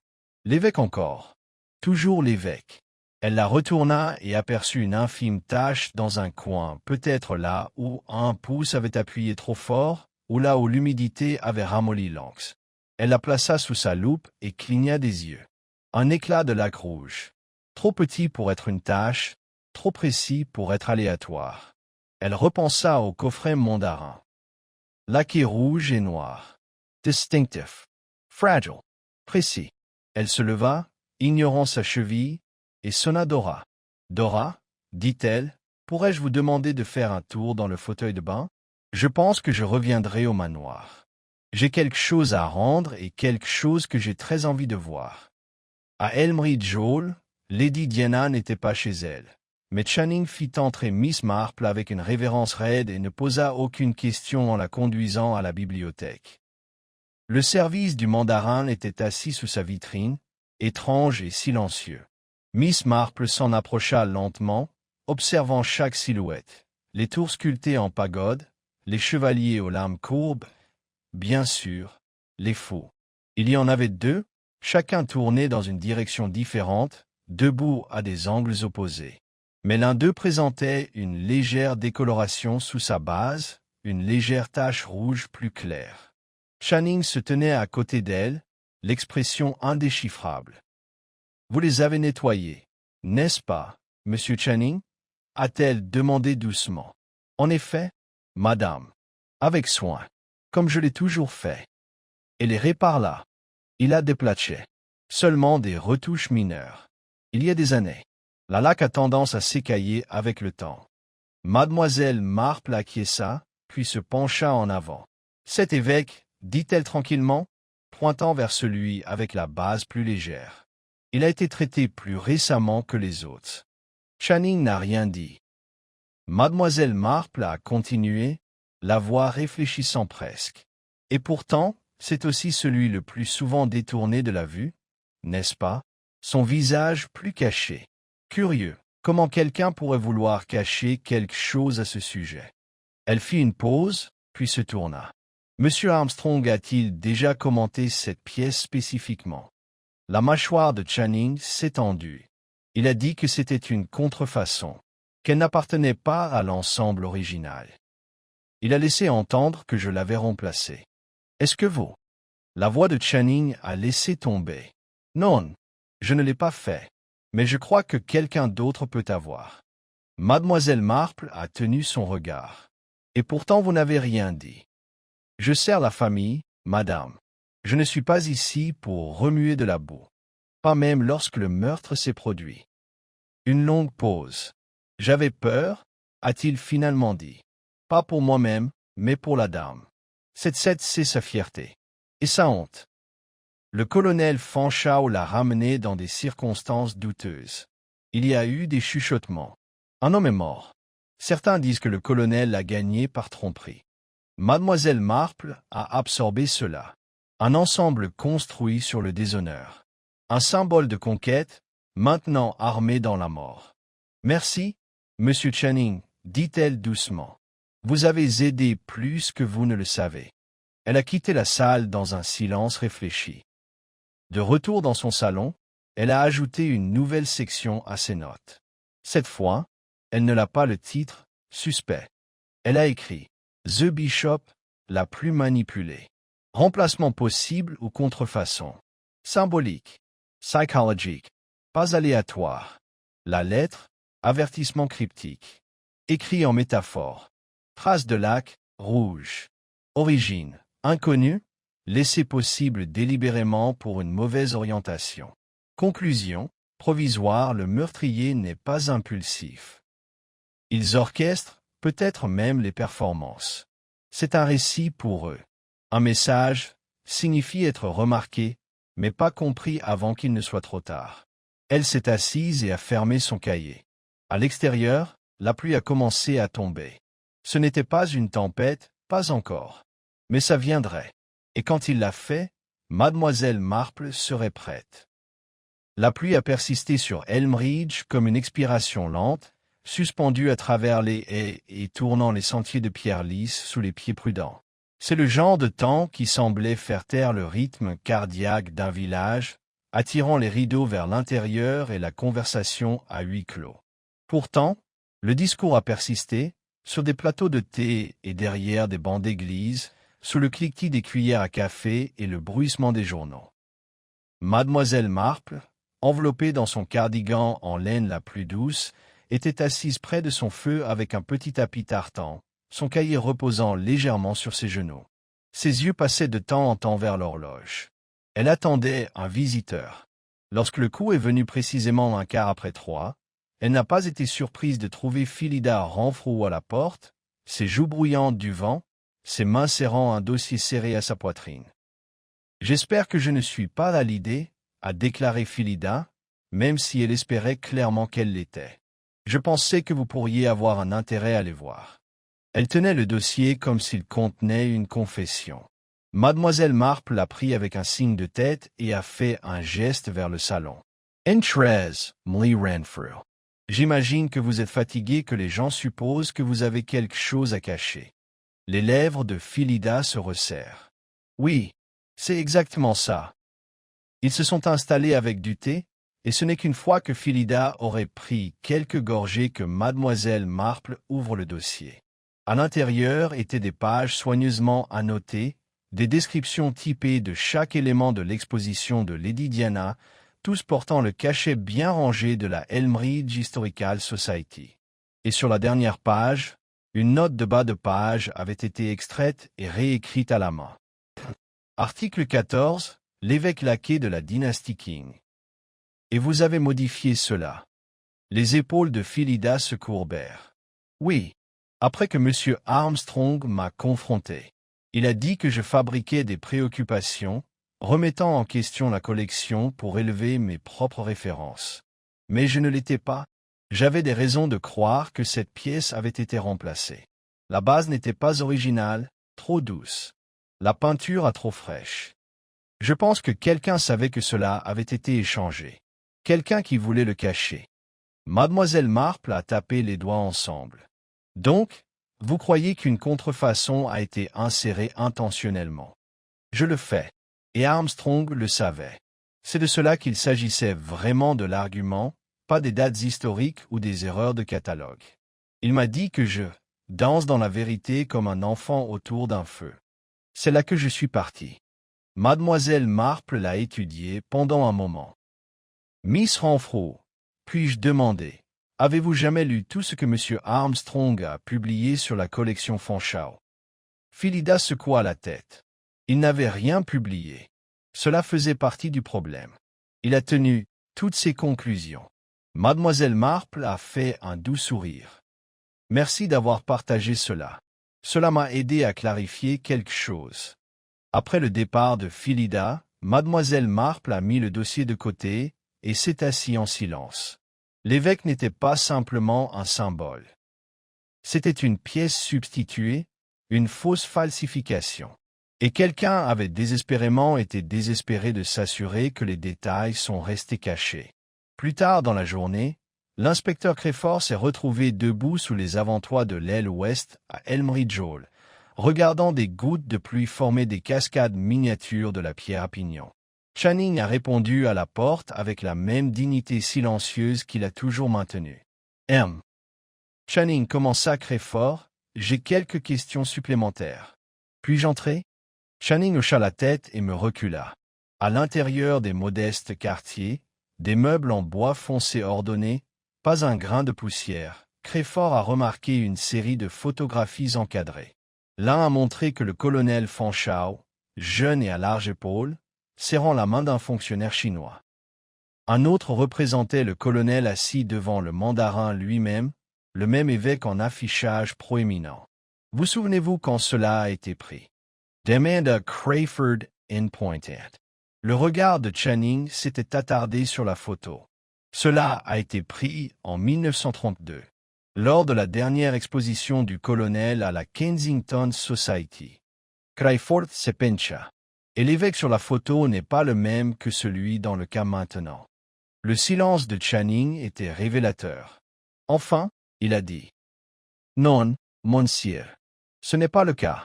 L'évêque encore. Toujours l'évêque. Elle la retourna et aperçut une infime tache dans un coin, peut-être là où un pouce avait appuyé trop fort, ou là où l'humidité avait ramolli l'encre. Elle la plaça sous sa loupe et cligna des yeux. Un éclat de laque rouge. Trop petit pour être une tache, trop précis pour être aléatoire. Elle repensa au coffret mandarin. Laqué rouge et noir. Distinctif. Fragile. Précis. Elle se leva, ignorant sa cheville, et sonna Dora. Dora, dit-elle, pourrais-je vous demander de faire un tour dans le fauteuil de bain? Je pense que je reviendrai au manoir. J'ai quelque chose à rendre et quelque chose que j'ai très envie de voir. À Elmridge Hall, Lady Diana n'était pas chez elle. Mais Channing fit entrer Miss Marple avec une révérence raide et ne posa aucune question en la conduisant à la bibliothèque. Le service du mandarin était assis sous sa vitrine, étrange et silencieux. Miss Marple s'en approcha lentement, observant chaque silhouette, les tours sculptées en pagode, les chevaliers aux lames courbes, bien sûr, les faux. Il y en avait deux, chacun tourné dans une direction différente, debout à des angles opposés. Mais l'un d'eux présentait une légère décoloration sous sa base, une légère tache rouge plus claire. Channing se tenait à côté d'elle, l'expression indéchiffrable. « Vous les avez nettoyés, n'est-ce pas, monsieur Channing ?» a-t-elle demandé doucement. « En effet, madame. Avec soin, comme je l'ai toujours fait. » Et les répare là. Il a des platchets. Seulement des retouches mineures. Il y a des années. La laque a tendance à s'écailler avec le temps. Mademoiselle Marple acquiesça, puis se pencha en avant. « Cet évêque, dit-elle tranquillement, pointant vers celui avec la base plus légère. Il a été traité plus récemment que les autres. » Channing n'a rien dit. Mademoiselle Marple a continué, la voix réfléchissant presque. « Et pourtant, c'est aussi celui le plus souvent détourné de la vue, n'est-ce pas? Son visage plus caché. Curieux, comment quelqu'un pourrait vouloir cacher quelque chose à ce sujet? » Elle fit une pause, puis se tourna. « Monsieur Armstrong a-t-il déjà commenté cette pièce spécifiquement? » La mâchoire de Channing s'étendit. Il a dit que c'était une contrefaçon, qu'elle n'appartenait pas à l'ensemble original. Il a laissé entendre que je l'avais remplacée. « Est-ce que vous? » La voix de Channing a laissé tomber. « Non, je ne l'ai pas fait. Mais je crois que quelqu'un d'autre peut avoir. » Mademoiselle Marple a tenu son regard. « Et pourtant vous n'avez rien dit. »« Je sers la famille, madame. Je ne suis pas ici pour remuer de la boue. Pas même lorsque le meurtre s'est produit. » Une longue pause. « J'avais peur, a-t-il finalement dit. Pas pour moi-même, mais pour la dame. C'est sa fierté. Et sa honte. » Le colonel Fanshawe l'a ramené dans des circonstances douteuses. Il y a eu des chuchotements. Un homme est mort. Certains disent que le colonel l'a gagné par tromperie. Mademoiselle Marple a absorbé cela. Un ensemble construit sur le déshonneur. Un symbole de conquête, maintenant armé dans la mort. « Merci, monsieur Channing, dit-elle doucement. Vous avez aidé plus que vous ne le savez. » Elle a quitté la salle dans un silence réfléchi. De retour dans son salon, elle a ajouté une nouvelle section à ses notes. Cette fois, elle ne l'a pas le titre « Suspect ». Elle a écrit « The Bishop, la plus manipulée ». Remplacement possible ou contrefaçon. Symbolique. Psychologique. Pas aléatoire. La lettre, avertissement cryptique. Écrit en métaphore. Trace de laque, rouge. Origine, inconnue. Laissé possible délibérément pour une mauvaise orientation. Conclusion, provisoire, le meurtrier n'est pas impulsif. Ils orchestrent, peut-être même les performances. C'est un récit pour eux. Un message signifie être remarqué, mais pas compris avant qu'il ne soit trop tard. Elle s'est assise et a fermé son cahier. À l'extérieur, la pluie a commencé à tomber. Ce n'était pas une tempête, pas encore. Mais ça viendrait. Et quand il l'a fait, Mademoiselle Marple serait prête. La pluie a persisté sur Elm Ridge comme une expiration lente, suspendue à travers les haies et tournant les sentiers de pierre lisse sous les pieds prudents. C'est le genre de temps qui semblait faire taire le rythme cardiaque d'un village, attirant les rideaux vers l'intérieur et la conversation à huis clos. Pourtant, le discours a persisté, sur des plateaux de thé et derrière des bancs d'église, sous le cliquetis des cuillères à café et le bruissement des journaux. Mademoiselle Marple, enveloppée dans son cardigan en laine la plus douce, était assise près de son feu avec un petit tapis tartan, son cahier reposant légèrement sur ses genoux. Ses yeux passaient de temps en temps vers l'horloge. Elle attendait un visiteur. Lorsque le coup est venu précisément 3:15, elle n'a pas été surprise de trouver Philida renfroue à la porte, ses joues brouillantes du vent, ses mains serrant un dossier serré à sa poitrine. « J'espère que je ne suis pas à l'idée, » a déclaré Philida, même si elle espérait clairement qu'elle l'était. « Je pensais que vous pourriez avoir un intérêt à les voir. » Elle tenait le dossier comme s'il contenait une confession. Mademoiselle Marple l'a pris avec un signe de tête et a fait un geste vers le salon. « Entrez, Molly Renfrew. J'imagine que vous êtes fatigué, que les gens supposent que vous avez quelque chose à cacher. » Les lèvres de Philida se resserrent. « Oui, c'est exactement ça. » Ils se sont installés avec du thé, et ce n'est qu'une fois que Philida aurait pris quelques gorgées que Mademoiselle Marple ouvre le dossier. À l'intérieur étaient des pages soigneusement annotées, des descriptions typées de chaque élément de l'exposition de Lady Diana, tous portant le cachet bien rangé de la Elm Ridge Historical Society. Et sur la dernière page, une note de bas de page avait été extraite et réécrite à la main. Article 14. L'évêque laquais de la dynastie King. Et vous avez modifié cela. Les épaules de Philida se courbèrent. Oui. Après que M. Armstrong m'a confronté. Il a dit que je fabriquais des préoccupations, remettant en question la collection pour élever mes propres références. Mais je ne l'étais pas. J'avais des raisons de croire que cette pièce avait été remplacée. La base n'était pas originale, trop douce. La peinture a trop fraîche. Je pense que quelqu'un savait que cela avait été échangé. Quelqu'un qui voulait le cacher. Mademoiselle Marple a tapé les doigts ensemble. Donc, vous croyez qu'une contrefaçon a été insérée intentionnellement. Je le fais. Et Armstrong le savait. C'est de cela qu'il s'agissait vraiment de l'argument, pas des dates historiques ou des erreurs de catalogue. Il m'a dit que je danse dans la vérité comme un enfant autour d'un feu. C'est là que je suis parti. Mademoiselle Marple l'a étudié pendant un moment. Miss Renfrew, puis-je demander, avez-vous jamais lu tout ce que M. Armstrong a publié sur la collection Fanshawe? Philida secoua la tête. Il n'avait rien publié. Cela faisait partie du problème. Il a tenu toutes ses conclusions. Mademoiselle Marple a fait un doux sourire. Merci d'avoir partagé cela. Cela m'a aidé à clarifier quelque chose. Après le départ de Philida, Mademoiselle Marple a mis le dossier de côté et s'est assise en silence. L'évêque n'était pas simplement un symbole. C'était une pièce substituée, une fausse falsification. Et quelqu'un avait désespérément été désespéré de s'assurer que les détails sont restés cachés. Plus tard dans la journée, l'inspecteur Crayford s'est retrouvé debout sous les avant-toits de l'aile ouest à Elm Ridge Hall, regardant des gouttes de pluie former des cascades miniatures de la pierre à pignon. Channing a répondu à la porte avec la même dignité silencieuse qu'il a toujours maintenue. « Channing, commença Crayford, j'ai quelques questions supplémentaires. Puis-je entrer ?» Channing hocha la tête et me recula. À l'intérieur des modestes quartiers, des meubles en bois foncé ordonnés, pas un grain de poussière, Crayford a remarqué une série de photographies encadrées. L'un a montré que le colonel Fanshawe, jeune et à large épaule, serrant la main d'un fonctionnaire chinois. Un autre représentait le colonel assis devant le mandarin lui-même, le même évêque en affichage proéminent. Vous souvenez-vous quand cela a été pris? Demanda Crayford Pointed. Le regard de Channing s'était attardé sur la photo. Cela a été pris en 1932, lors de la dernière exposition du colonel à la Kensington Society. Crayford se pencha. Et l'évêque sur la photo n'est pas le même que celui dans le cas maintenant. Le silence de Channing était révélateur. Enfin, il a dit. Non, monsieur. Ce n'est pas le cas.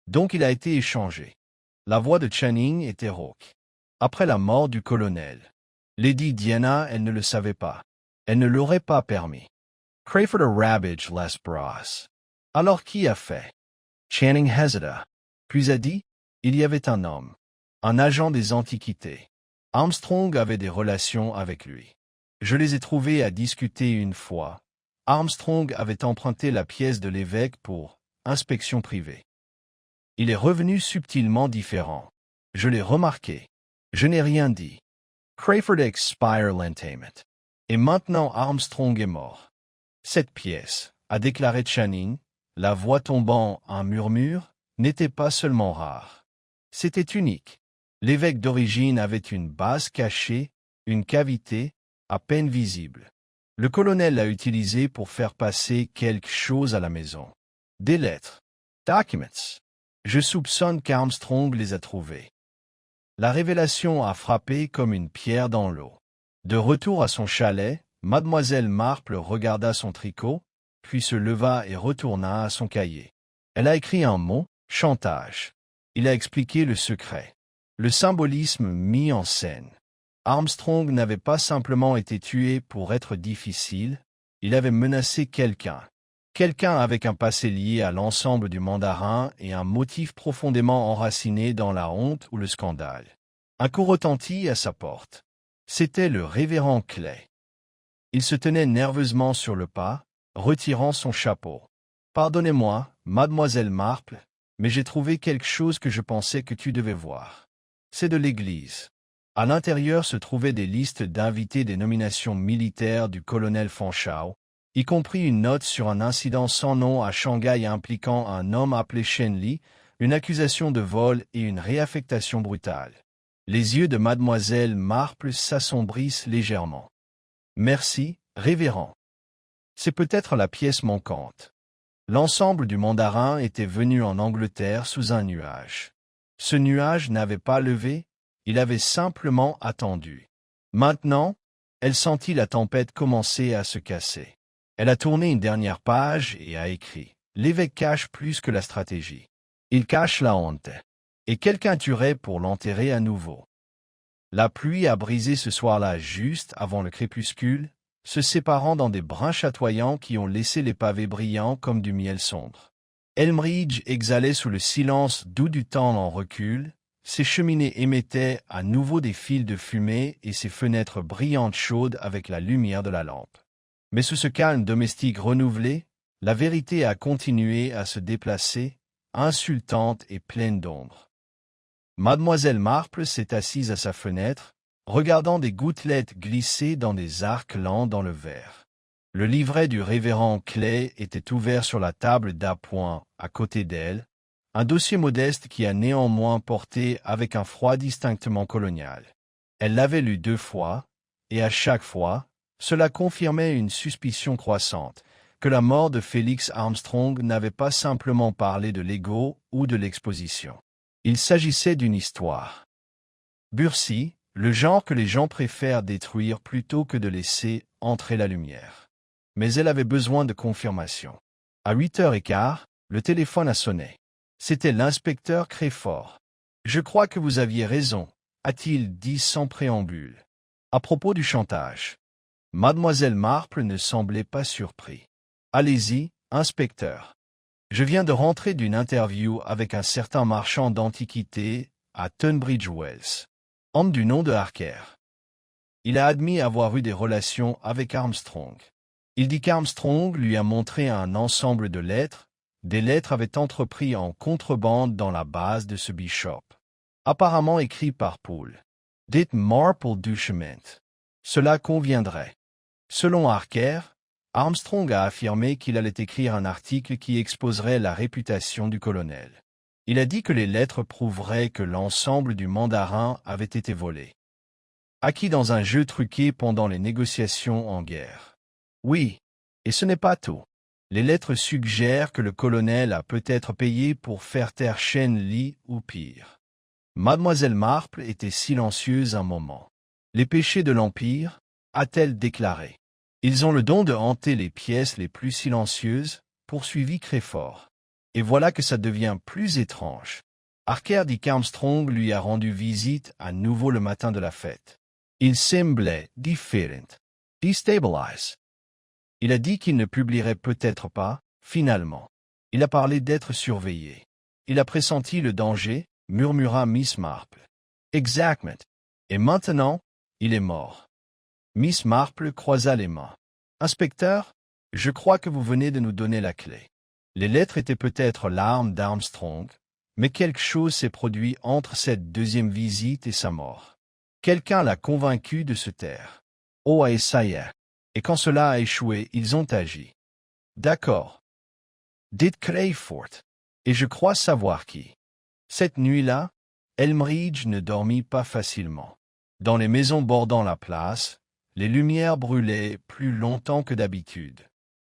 Donc il a été échangé. La voix de Channing était rauque. Après la mort du colonel. Lady Diana, elle ne le savait pas. Elle ne l'aurait pas permis. Crayford a ravaged Les Bras. Alors qui a fait? Channing hésita. Puis a dit, il y avait un homme. Un agent des Antiquités. Armstrong avait des relations avec lui. Je les ai trouvés à discuter une fois. Armstrong avait emprunté la pièce de l'évêque pour inspection privée. Il est revenu subtilement différent. Je l'ai remarqué. Je n'ai rien dit. Crayford expire lentement. Et maintenant Armstrong est mort. Cette pièce, a déclaré Channing, la voix tombant en murmure, n'était pas seulement rare. C'était unique. L'évêque d'origine avait une base cachée, une cavité, à peine visible. Le colonel l'a utilisée pour faire passer quelque chose à la maison. Des lettres. Documents. Je soupçonne qu'Armstrong les a trouvés. La révélation a frappé comme une pierre dans l'eau. De retour à son chalet, Mademoiselle Marple regarda son tricot, puis se leva et retourna à son cahier. Elle a écrit un mot, chantage. Il a expliqué le secret. Le symbolisme mis en scène. Armstrong n'avait pas simplement été tué pour être difficile, il avait menacé quelqu'un. Quelqu'un avec un passé lié à l'ensemble du mandarin et un motif profondément enraciné dans la honte ou le scandale. Un coup retentit à sa porte. C'était le révérend Clay. Il se tenait nerveusement sur le pas, retirant son chapeau. « Pardonnez-moi, mademoiselle Marple, mais j'ai trouvé quelque chose que je pensais que tu devais voir. C'est de l'église. » À l'intérieur se trouvaient des listes d'invités des nominations militaires du colonel Fanchao, y compris une note sur un incident sans nom à Shanghai impliquant un homme appelé Shen Li, une accusation de vol et une réaffectation brutale. Les yeux de mademoiselle Marple s'assombrissent légèrement. « Merci, révérend. C'est peut-être la pièce manquante. » L'ensemble du mandarin était venu en Angleterre sous un nuage. Ce nuage n'avait pas levé, il avait simplement attendu. Maintenant, elle sentit la tempête commencer à se casser. Elle a tourné une dernière page et a écrit « L'évêque cache plus que la stratégie. Il cache la honte. Et quelqu'un tuerait pour l'enterrer à nouveau. » La pluie a brisé ce soir-là juste avant le crépuscule, se séparant dans des brins chatoyants qui ont laissé les pavés brillants comme du miel sombre. Elmridge exhalait sous le silence doux du temps en recul, ses cheminées émettaient à nouveau des fils de fumée et ses fenêtres brillantes chaudes avec la lumière de la lampe. Mais sous ce calme domestique renouvelé, la vérité a continué à se déplacer, insultante et pleine d'ombre. Mademoiselle Marple s'est assise à sa fenêtre, regardant des gouttelettes glisser dans des arcs lents dans le verre. Le livret du révérend Clay était ouvert sur la table d'appoint à côté d'elle, un dossier modeste qui a néanmoins porté avec un froid distinctement colonial. Elle l'avait lu 2 fois, et à chaque fois, cela confirmait une suspicion croissante, que la mort de Félix Armstrong n'avait pas simplement parlé de l'ego ou de l'exposition. Il s'agissait d'une histoire. Burcy, le genre que les gens préfèrent détruire plutôt que de laisser entrer la lumière. Mais elle avait besoin de confirmation. À 8h15, le téléphone a sonné. C'était l'inspecteur Crayford. « Je crois que vous aviez raison, » a-t-il dit sans préambule. À propos du chantage. Mademoiselle Marple ne semblait pas surpris. « Allez-y, inspecteur. Je viens de rentrer d'une interview avec un certain marchand d'antiquités à Tunbridge Wells. Homme du nom de Harker. Il a admis avoir eu des relations avec Armstrong. Il dit qu'Armstrong lui a montré un ensemble de lettres. Des lettres avaient entrepris en contrebande dans la base de ce bishop. Apparemment écrit par Poole. Dites Marple du chemin. Cela conviendrait. Selon Harker, Armstrong a affirmé qu'il allait écrire un article qui exposerait la réputation du colonel. Il a dit que les lettres prouveraient que l'ensemble du mandarin avait été volé. Acquis dans un jeu truqué pendant les négociations en guerre. Oui, et ce n'est pas tout. Les lettres suggèrent que le colonel a peut-être payé pour faire taire Shen Li ou pire. Mademoiselle Marple était silencieuse un moment. Les péchés de l'Empire, a-t-elle déclaré. Ils ont le don de hanter les pièces les plus silencieuses, poursuivit Crayford. Et voilà que ça devient plus étrange. Harker dit qu'Armstrong lui a rendu visite à nouveau le matin de la fête. Il semblait différent. Destabilize. Il a dit qu'il ne publierait peut-être pas, finalement. Il a parlé d'être surveillé. Il a pressenti le danger, murmura Miss Marple. Exactement. Et maintenant, il est mort. Miss Marple croisa les mains. Inspecteur, je crois que vous venez de nous donner la clé. Les lettres étaient peut-être l'arme d'Armstrong, mais quelque chose s'est produit entre cette deuxième visite et sa mort. Quelqu'un l'a convaincu de se taire. Oh, et ça y est. Et quand cela a échoué, ils ont agi. D'accord. Dites Crayford. Et je crois savoir qui. Cette nuit-là, Elmridge ne dormit pas facilement. Dans les maisons bordant la place, les lumières brûlaient plus longtemps que d'habitude.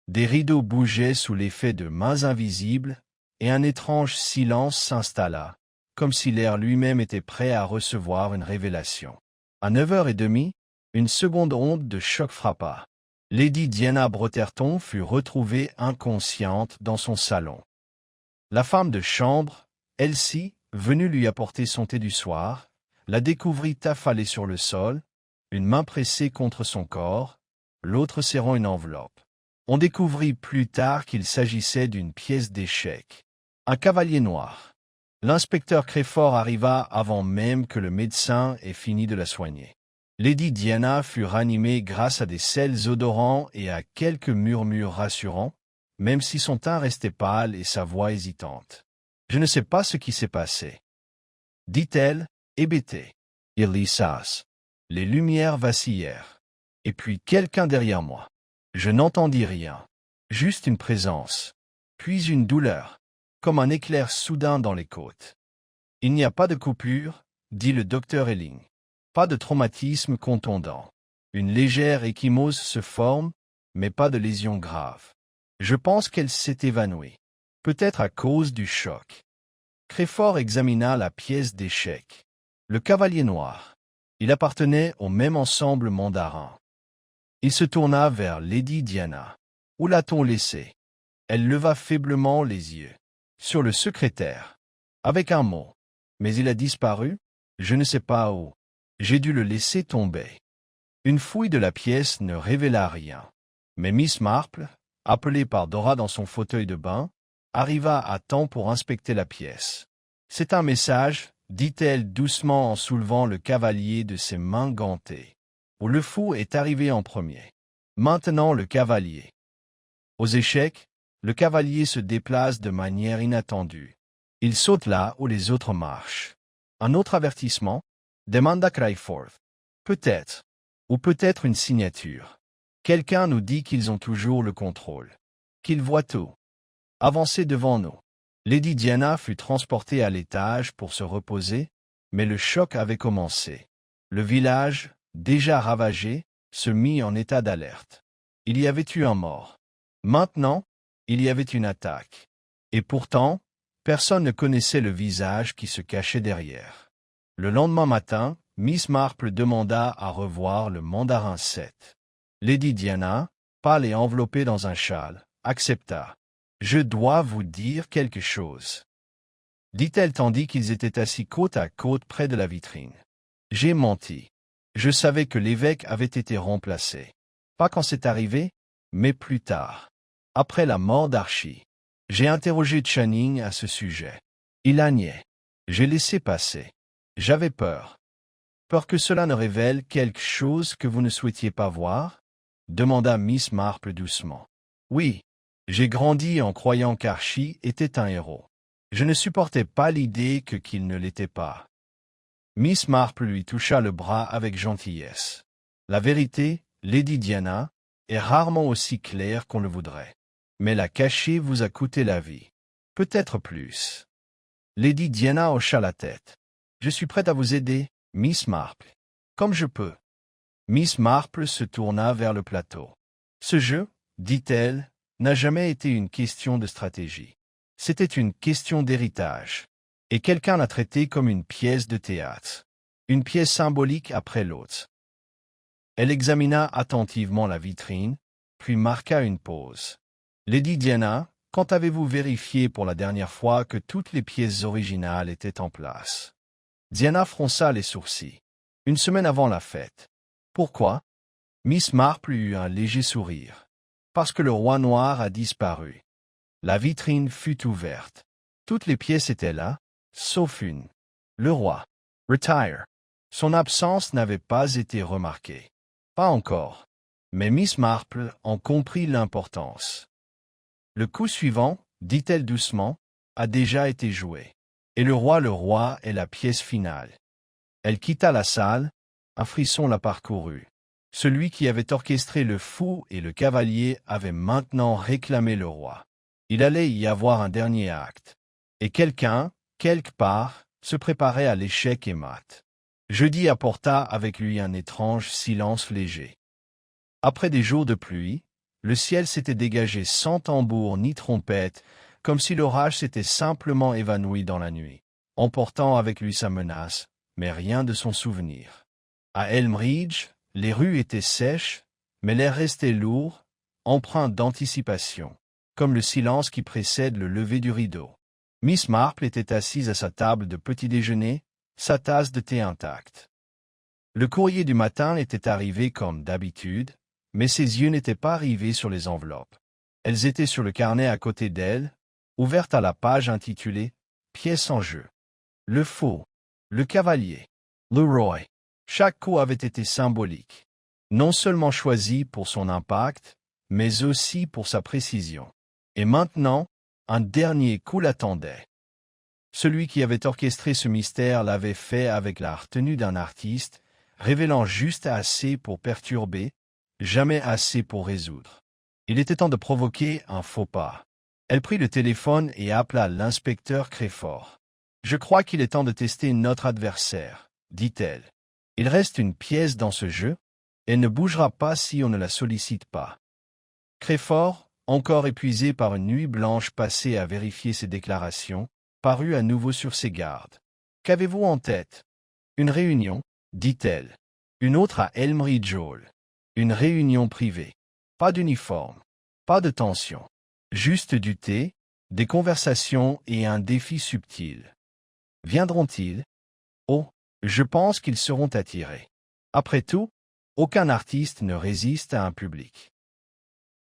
Des rideaux bougeaient sous l'effet de mains invisibles, et un étrange silence s'installa, comme si l'air lui-même était prêt à recevoir une révélation. À 9h30, une seconde onde de choc frappa. Lady Diana Brotherton fut retrouvée inconsciente dans son salon. La femme de chambre, Elsie, venue lui apporter son thé du soir, la découvrit affalée sur le sol, une main pressée contre son corps, l'autre serrant une enveloppe. On découvrit plus tard qu'il s'agissait d'une pièce d'échec. Un cavalier noir. L'inspecteur Crayford arriva avant même que le médecin ait fini de la soigner. Lady Diana fut ranimée grâce à des sels odorants et à quelques murmures rassurants, même si son teint restait pâle et sa voix hésitante. « Je ne sais pas ce qui s'est passé. » dit-elle, hébétée. Il lissas. Les lumières vacillèrent. Et puis quelqu'un derrière moi. Je n'entendis rien. Juste une présence. Puis une douleur. Comme un éclair soudain dans les côtes. « Il n'y a pas de coupure, » dit le docteur Elling. « Pas de traumatisme contondant. Une légère ecchymose se forme, mais pas de lésion grave. Je pense qu'elle s'est évanouie. Peut-être à cause du choc. » Crayford examina la pièce d'échec. Le cavalier noir. Il appartenait au même ensemble mandarin. Il se tourna vers Lady Diana. « Où l'a-t-on laissé ?» Elle leva faiblement les yeux. « Sur le secrétaire. Avec un mot. Mais il a disparu, je ne sais pas où. J'ai dû le laisser tomber. » Une fouille de la pièce ne révéla rien. Mais Miss Marple, appelée par Dora dans son fauteuil de bain, arriva à temps pour inspecter la pièce. « C'est un message, » dit-elle doucement en soulevant le cavalier de ses mains gantées. « Où le fou est arrivé en premier. Maintenant le cavalier. » Aux échecs, le cavalier se déplace de manière inattendue. Il saute là où les autres marchent. Un autre avertissement? Demanda Crayford. Peut-être. Ou peut-être une signature. Quelqu'un nous dit qu'ils ont toujours le contrôle. Qu'ils voient tout. Avancez devant nous. Lady Diana fut transportée à l'étage pour se reposer, mais le choc avait commencé. Le village, déjà ravagé, se mit en état d'alerte. Il y avait eu un mort. Maintenant, il y avait une attaque. Et pourtant, personne ne connaissait le visage qui se cachait derrière. Le lendemain matin, Miss Marple demanda à revoir le mandarin 7. Lady Diana, pâle et enveloppée dans un châle, accepta. « Je dois vous dire quelque chose. » dit-elle tandis qu'ils étaient assis côte à côte près de la vitrine. « J'ai menti. Je savais que l'évêque avait été remplacé. Pas quand c'est arrivé, mais plus tard. Après la mort d'Archie. J'ai interrogé Channing à ce sujet. Il a nié. J'ai laissé passer. J'avais peur. Peur que cela ne révèle quelque chose que vous ne souhaitiez pas voir? Demanda Miss Marple doucement. Oui, j'ai grandi en croyant qu'Archie était un héros. Je ne supportais pas l'idée qu'il ne l'était pas. Miss Marple lui toucha le bras avec gentillesse. La vérité, Lady Diana, est rarement aussi claire qu'on le voudrait. Mais la cacher vous a coûté la vie. Peut-être plus. Lady Diana hocha la tête. Je suis prête à vous aider, Miss Marple. Comme je peux. Miss Marple se tourna vers le plateau. Ce jeu, dit-elle, n'a jamais été une question de stratégie. C'était une question d'héritage. Et quelqu'un l'a traité comme une pièce de théâtre. Une pièce symbolique après l'autre. Elle examina attentivement la vitrine, puis marqua une pause. Lady Diana, quand avez-vous vérifié pour la dernière fois que toutes les pièces originales étaient en place? Diana fronça les sourcils. Une semaine avant la fête. Pourquoi? Miss Marple eut un léger sourire. Parce que le roi noir a disparu. La vitrine fut ouverte. Toutes les pièces étaient là, sauf une. Le roi. Retire. Son absence n'avait pas été remarquée. Pas encore. Mais Miss Marple en comprit l'importance. Le coup suivant, dit-elle doucement, a déjà été joué. Et le roi est la pièce finale. Elle quitta la salle, un frisson la parcourut. Celui qui avait orchestré le fou et le cavalier avait maintenant réclamé le roi. Il allait y avoir un dernier acte. Et quelqu'un, quelque part, se préparait à l'échec et mat. Jeudi apporta avec lui un étrange silence léger. Après des jours de pluie, le ciel s'était dégagé sans tambour ni trompette, comme si l'orage s'était simplement évanoui dans la nuit, emportant avec lui sa menace, mais rien de son souvenir. À Elmridge, les rues étaient sèches, mais l'air restait lourd, empreint d'anticipation, comme le silence qui précède le lever du rideau. Miss Marple était assise à sa table de petit-déjeuner, sa tasse de thé intacte. Le courrier du matin était arrivé comme d'habitude, mais ses yeux n'étaient pas rivés sur les enveloppes. Elles étaient sur le carnet à côté d'elle, ouvertes à la page intitulée « Pièce en jeu ». Le faux, le cavalier, le roi. Chaque coup avait été symbolique, non seulement choisi pour son impact, mais aussi pour sa précision. Et maintenant, un dernier coup l'attendait. Celui qui avait orchestré ce mystère l'avait fait avec la retenue d'un artiste, révélant juste assez pour perturber, jamais assez pour résoudre. Il était temps de provoquer un faux pas. Elle prit le téléphone et appela l'inspecteur Crayford. « Je crois qu'il est temps de tester notre adversaire, » dit-elle. « Il reste une pièce dans ce jeu, et ne bougera pas si on ne la sollicite pas. » Crayford, encore épuisé par une nuit blanche passée à vérifier ses déclarations, parut à nouveau sur ses gardes. « Qu'avez-vous en tête? »« Une réunion, » dit-elle. « Une autre à Elmridge Hall. Une réunion privée. Pas d'uniforme. Pas de tension. Juste du thé, des conversations et un défi subtil. Viendront-ils? Oh, je pense qu'ils seront attirés. Après tout, aucun artiste ne résiste à un public. »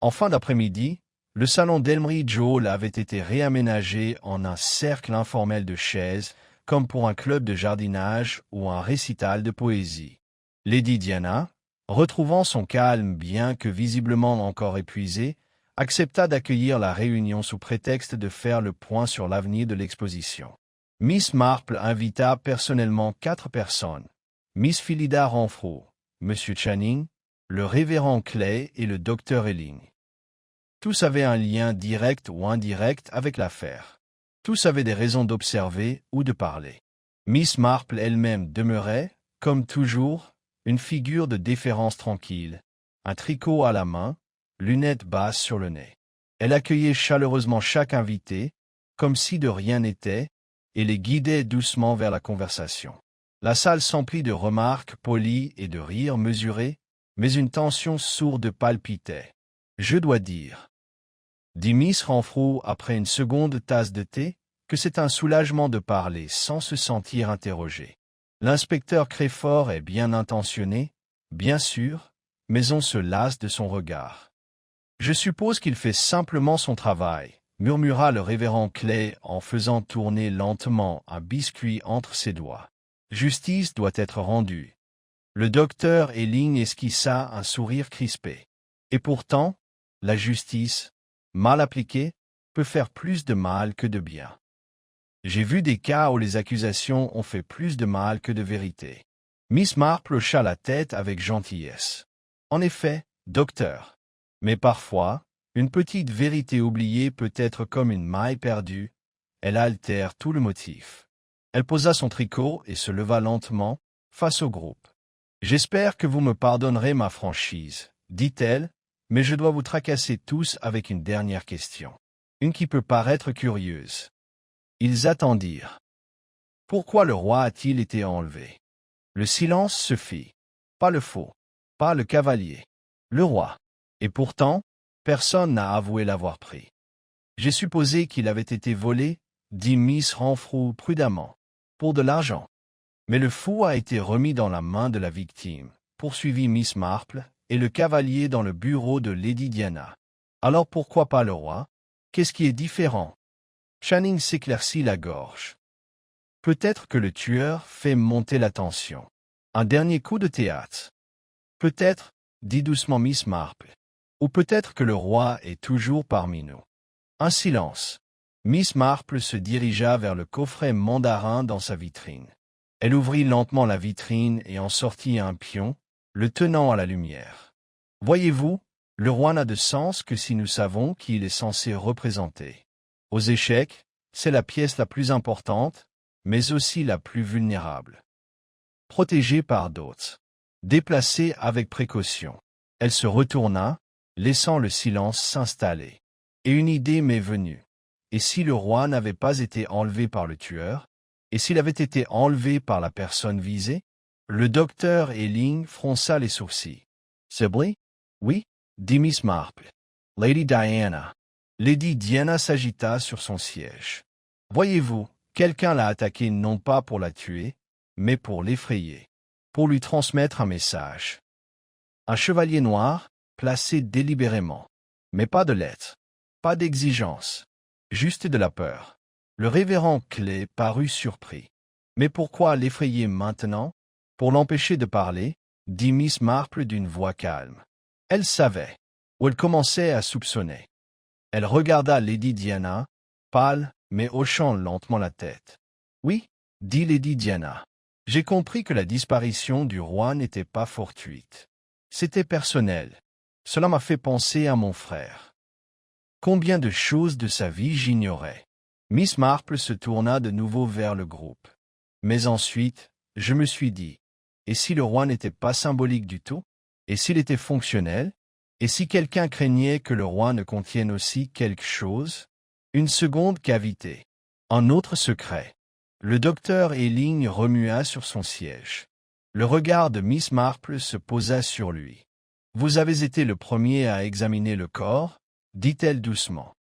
En fin d'après-midi, le salon d'Elmridge Hall avait été réaménagé en un cercle informel de chaises, comme pour un club de jardinage ou un récital de poésie. Lady Diana, retrouvant son calme bien que visiblement encore épuisée, accepta d'accueillir la réunion sous prétexte de faire le point sur l'avenir de l'exposition. Miss Marple invita personnellement 4 personnes. Miss Phillida Renfrew, M. Channing, le révérend Clay et le docteur Elling. Tous avaient un lien direct ou indirect avec l'affaire. Tous avaient des raisons d'observer ou de parler. Miss Marple elle-même demeurait, comme toujours, une figure de déférence tranquille, un tricot à la main, lunettes basses sur le nez. Elle accueillait chaleureusement chaque invité, comme si de rien n'était, et les guidait doucement vers la conversation. La salle s'emplit de remarques polies et de rires mesurés, mais une tension sourde palpitait. « Je dois dire, » dit Miss Renfrew après une seconde tasse de thé, que c'est un soulagement de parler sans se sentir interrogé. L'inspecteur Crayford est bien intentionné, bien sûr, mais on se lasse de son regard. « Je suppose qu'il fait simplement son travail, » murmura le révérend Clay en faisant tourner lentement un biscuit entre ses doigts. « Justice doit être rendue. » Le docteur Elling esquissa un sourire crispé. Et pourtant, la justice, mal appliquée, peut faire plus de mal que de bien. J'ai vu des cas où les accusations ont fait plus de mal que de vérité. Miss Marple hocha la tête avec gentillesse. En effet, docteur. Mais parfois, une petite vérité oubliée peut être comme une maille perdue. Elle altère tout le motif. Elle posa son tricot et se leva lentement, face au groupe. « J'espère que vous me pardonnerez ma franchise, » dit-elle, « mais je dois vous tracasser tous avec une dernière question. Une qui peut paraître curieuse. » Ils attendirent. Pourquoi le roi a-t-il été enlevé? Le silence se fit. Pas le faux. pas le cavalier. Le roi. Et pourtant, personne n'a avoué l'avoir pris. J'ai supposé qu'il avait été volé, dit Miss Renfrew prudemment, pour de l'argent. Mais le fou a été remis dans la main de la victime, poursuivit Miss Marple, et le cavalier dans le bureau de Lady Diana. Alors pourquoi pas le roi? Qu'est-ce qui est différent? Channing s'éclaircit la gorge. Peut-être que le tueur fait monter la tension. Un dernier coup de théâtre. Peut-être, dit doucement Miss Marple. Ou peut-être que le roi est toujours parmi nous. Un silence. Miss Marple se dirigea vers le coffret mandarin dans sa vitrine. Elle ouvrit lentement la vitrine et en sortit un pion, le tenant à la lumière. Voyez-vous, le roi n'a de sens que si nous savons qui il est censé représenter. Aux échecs, c'est la pièce la plus importante, mais aussi la plus vulnérable. Protégée par d'autres. Déplacée avec précaution. Elle se retourna, laissant le silence s'installer. Et une idée m'est venue. Et si le roi n'avait pas été enlevé par le tueur? Et s'il avait été enlevé par la personne visée? Le docteur Elling fronça les sourcils. Sibley? Oui, dit Miss Marple. Lady Diana. Lady Diana s'agita sur son siège. Voyez-vous, quelqu'un l'a attaquée non pas pour la tuer, mais pour l'effrayer, pour lui transmettre un message. Un chevalier noir, placé délibérément. Mais pas de lettre, pas d'exigence, juste de la peur. Le révérend Clay parut surpris. Mais pourquoi l'effrayer maintenant? Pour l'empêcher de parler, dit Miss Marple d'une voix calme. Elle savait, ou elle commençait à soupçonner. Elle regarda Lady Diana, pâle, mais hochant lentement la tête. Oui, dit Lady Diana. J'ai compris que la disparition du roi n'était pas fortuite. C'était personnel. Cela m'a fait penser à mon frère. Combien de choses de sa vie j'ignorais. Miss Marple se tourna de nouveau vers le groupe. Mais ensuite, je me suis dit, et si le roi n'était pas symbolique du tout? Et s'il était fonctionnel? Et si quelqu'un craignait que le roi ne contienne aussi quelque chose? Une seconde cavité. Un autre secret. Le docteur Elling remua sur son siège. Le regard de Miss Marple se posa sur lui. Vous avez été le premier à examiner le corps, dit-elle doucement.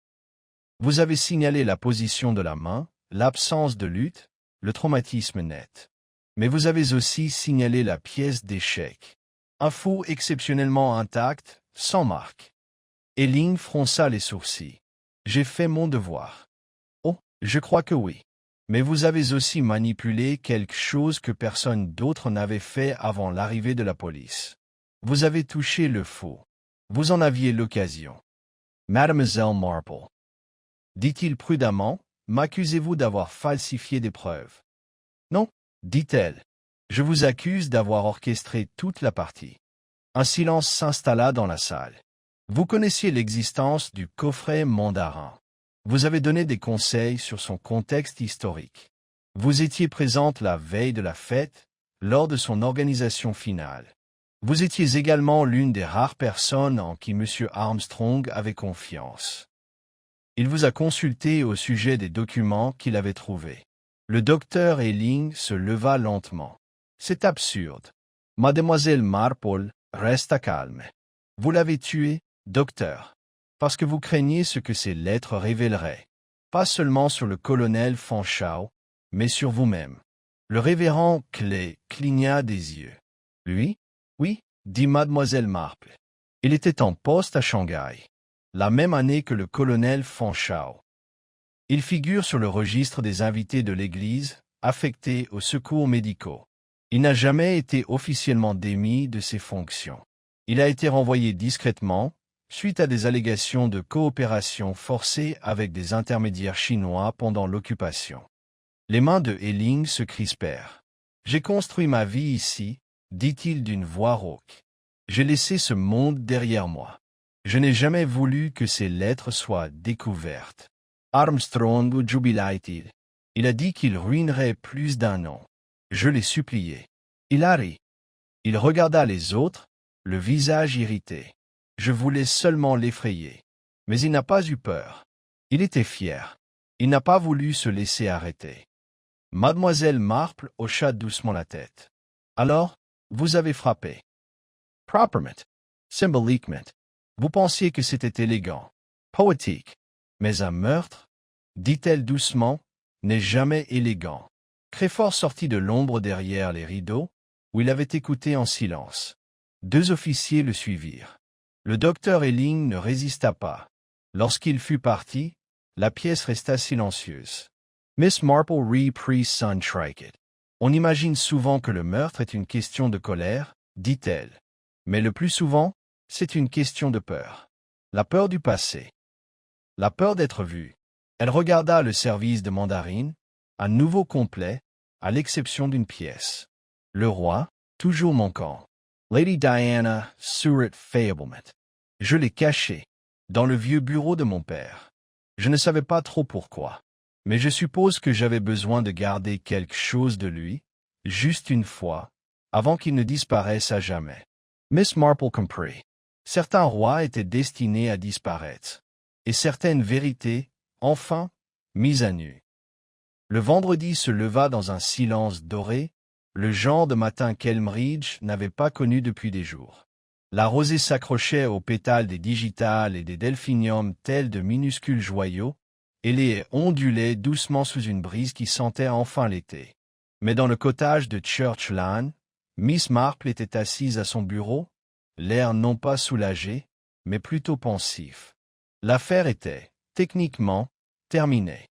Vous avez signalé la position de la main, l'absence de lutte, le traumatisme net. Mais vous avez aussi signalé la pièce d'échec. Un fou exceptionnellement intact, sans marque. Elling fronça les sourcils. J'ai fait mon devoir. Oh, je crois que oui. Mais vous avez aussi manipulé quelque chose que personne d'autre n'avait fait avant l'arrivée de la police. Vous avez touché le faux. Vous en aviez l'occasion. Mademoiselle Marple, dit-il prudemment, m'accusez-vous d'avoir falsifié des preuves? Non, dit-elle. Je vous accuse d'avoir orchestré toute la partie. Un silence s'installa dans la salle. Vous connaissiez l'existence du coffret mandarin. Vous avez donné des conseils sur son contexte historique. Vous étiez présente la veille de la fête, lors de son organisation finale. Vous étiez également l'une des rares personnes en qui M. Armstrong avait confiance. Il vous a consulté au sujet des documents qu'il avait trouvés. Le docteur Elling se leva lentement. C'est absurde. Mademoiselle Marple, resta calme. Vous l'avez tué, docteur, parce que vous craignez ce que ces lettres révéleraient. Pas seulement sur le colonel Fanshawe, mais sur vous-même. Le révérend Clay cligna des yeux. Lui? Oui, dit mademoiselle Marple. Il était en poste à Shanghai, la même année que le colonel Fanshawe. Il figure sur le registre des invités de l'Église, affectés aux secours médicaux. Il n'a jamais été officiellement démis de ses fonctions. Il a été renvoyé discrètement, suite à des allégations de coopération forcée avec des intermédiaires chinois pendant l'occupation. Les mains de Elling se crispèrent. « J'ai construit ma vie ici, » dit-il d'une voix rauque. « J'ai laissé ce monde derrière moi. Je n'ai jamais voulu que ces lettres soient découvertes. » Armstrong jubila-t-il. Il a dit qu'il ruinerait plus d'un nom. Je l'ai supplié. Il a ri. Il regarda les autres, le visage irrité. Je voulais seulement l'effrayer. Mais il n'a pas eu peur. Il était fier. Il n'a pas voulu se laisser arrêter. Mademoiselle Marple hocha doucement la tête. Alors, vous avez frappé. Proprement. Symboliquement. Vous pensiez que c'était élégant. Poétique. Mais un meurtre, dit-elle doucement, n'est jamais élégant. Crefort sortit de l'ombre derrière les rideaux, où il avait écouté en silence. 2 officiers le suivirent. Le docteur Elling ne résista pas. Lorsqu'il fut parti, la pièce resta silencieuse. Miss Marple reprit son tricket. On imagine souvent que le meurtre est une question de colère, dit-elle. Mais le plus souvent, c'est une question de peur. La peur du passé. La peur d'être vue. Elle regarda le service de mandarine, à nouveau complet, à l'exception d'une pièce. Le roi, toujours manquant. Lady Diana sourit faiblement. Je l'ai caché, dans le vieux bureau de mon père. Je ne savais pas trop pourquoi. Mais je suppose que j'avais besoin de garder quelque chose de lui, juste une fois, avant qu'il ne disparaisse à jamais. Miss Marple comprit. Certains rois étaient destinés à disparaître, et certaines vérités, enfin, mises à nu. Le vendredi se leva dans un silence doré, le genre de matin qu'Elmridge n'avait pas connu depuis des jours. La rosée s'accrochait aux pétales des digitales et des delphiniums tels de minuscules joyaux, et les haies ondulaient doucement sous une brise qui sentait enfin l'été. Mais dans le cottage de Church Lane, Miss Marple était assise à son bureau, l'air non pas soulagé, mais plutôt pensif. L'affaire était, techniquement, terminée.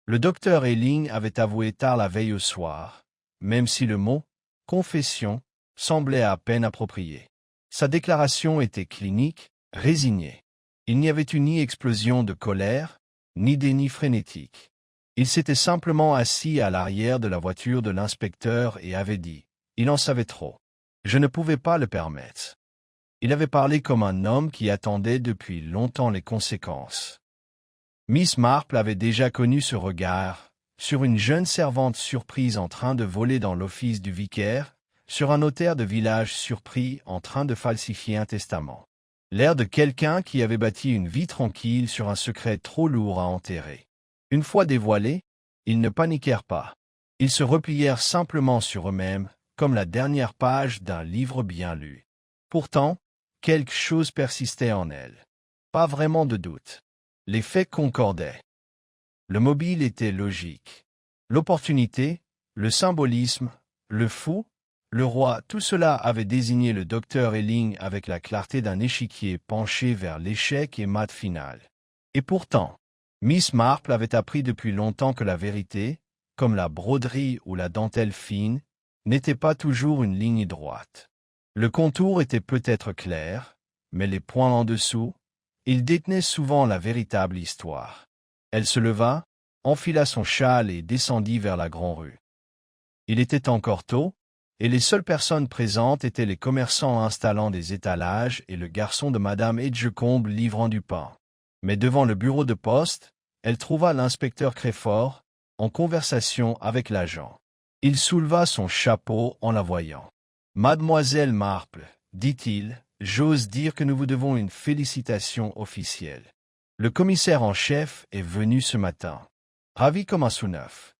Le docteur Elling avait avoué tard la veille au soir, même si le mot « confession » semblait à peine approprié. Sa déclaration était clinique, résignée. Il n'y avait eu ni explosion de colère, ni déni frénétique. Il s'était simplement assis à l'arrière de la voiture de l'inspecteur et avait dit « Il en savait trop. Je ne pouvais pas le permettre. » Il avait parlé comme un homme qui attendait depuis longtemps les conséquences. Miss Marple avait déjà connu ce regard, sur une jeune servante surprise en train de voler dans l'office du vicaire, sur un notaire de village surpris en train de falsifier un testament. L'air de quelqu'un qui avait bâti une vie tranquille sur un secret trop lourd à enterrer. Une fois dévoilé, ils ne paniquèrent pas. Ils se replièrent simplement sur eux-mêmes, comme la dernière page d'un livre bien lu. Pourtant, quelque chose persistait en elle. Pas vraiment de doute. Les faits concordaient. Le mobile était logique. L'opportunité, le symbolisme, le fou, le roi, tout cela avait désigné le docteur Elling avec la clarté d'un échiquier penché vers l'échec et mat final. Et pourtant, Miss Marple avait appris depuis longtemps que la vérité, comme la broderie ou la dentelle fine, n'était pas toujours une ligne droite. Le contour était peut-être clair, mais les points en dessous, il détenait souvent la véritable histoire. Elle se leva, enfila son châle et descendit vers la grande-rue. Il était encore tôt, et les seules personnes présentes étaient les commerçants installant des étalages et le garçon de Madame Edgecombe livrant du pain. Mais devant le bureau de poste, elle trouva l'inspecteur Crefort, en conversation avec l'agent. Il souleva son chapeau en la voyant. « Mademoiselle Marple, dit-il, j'ose dire que nous vous devons une félicitation officielle. Le commissaire en chef est venu ce matin, ravi comme un sous-neuf.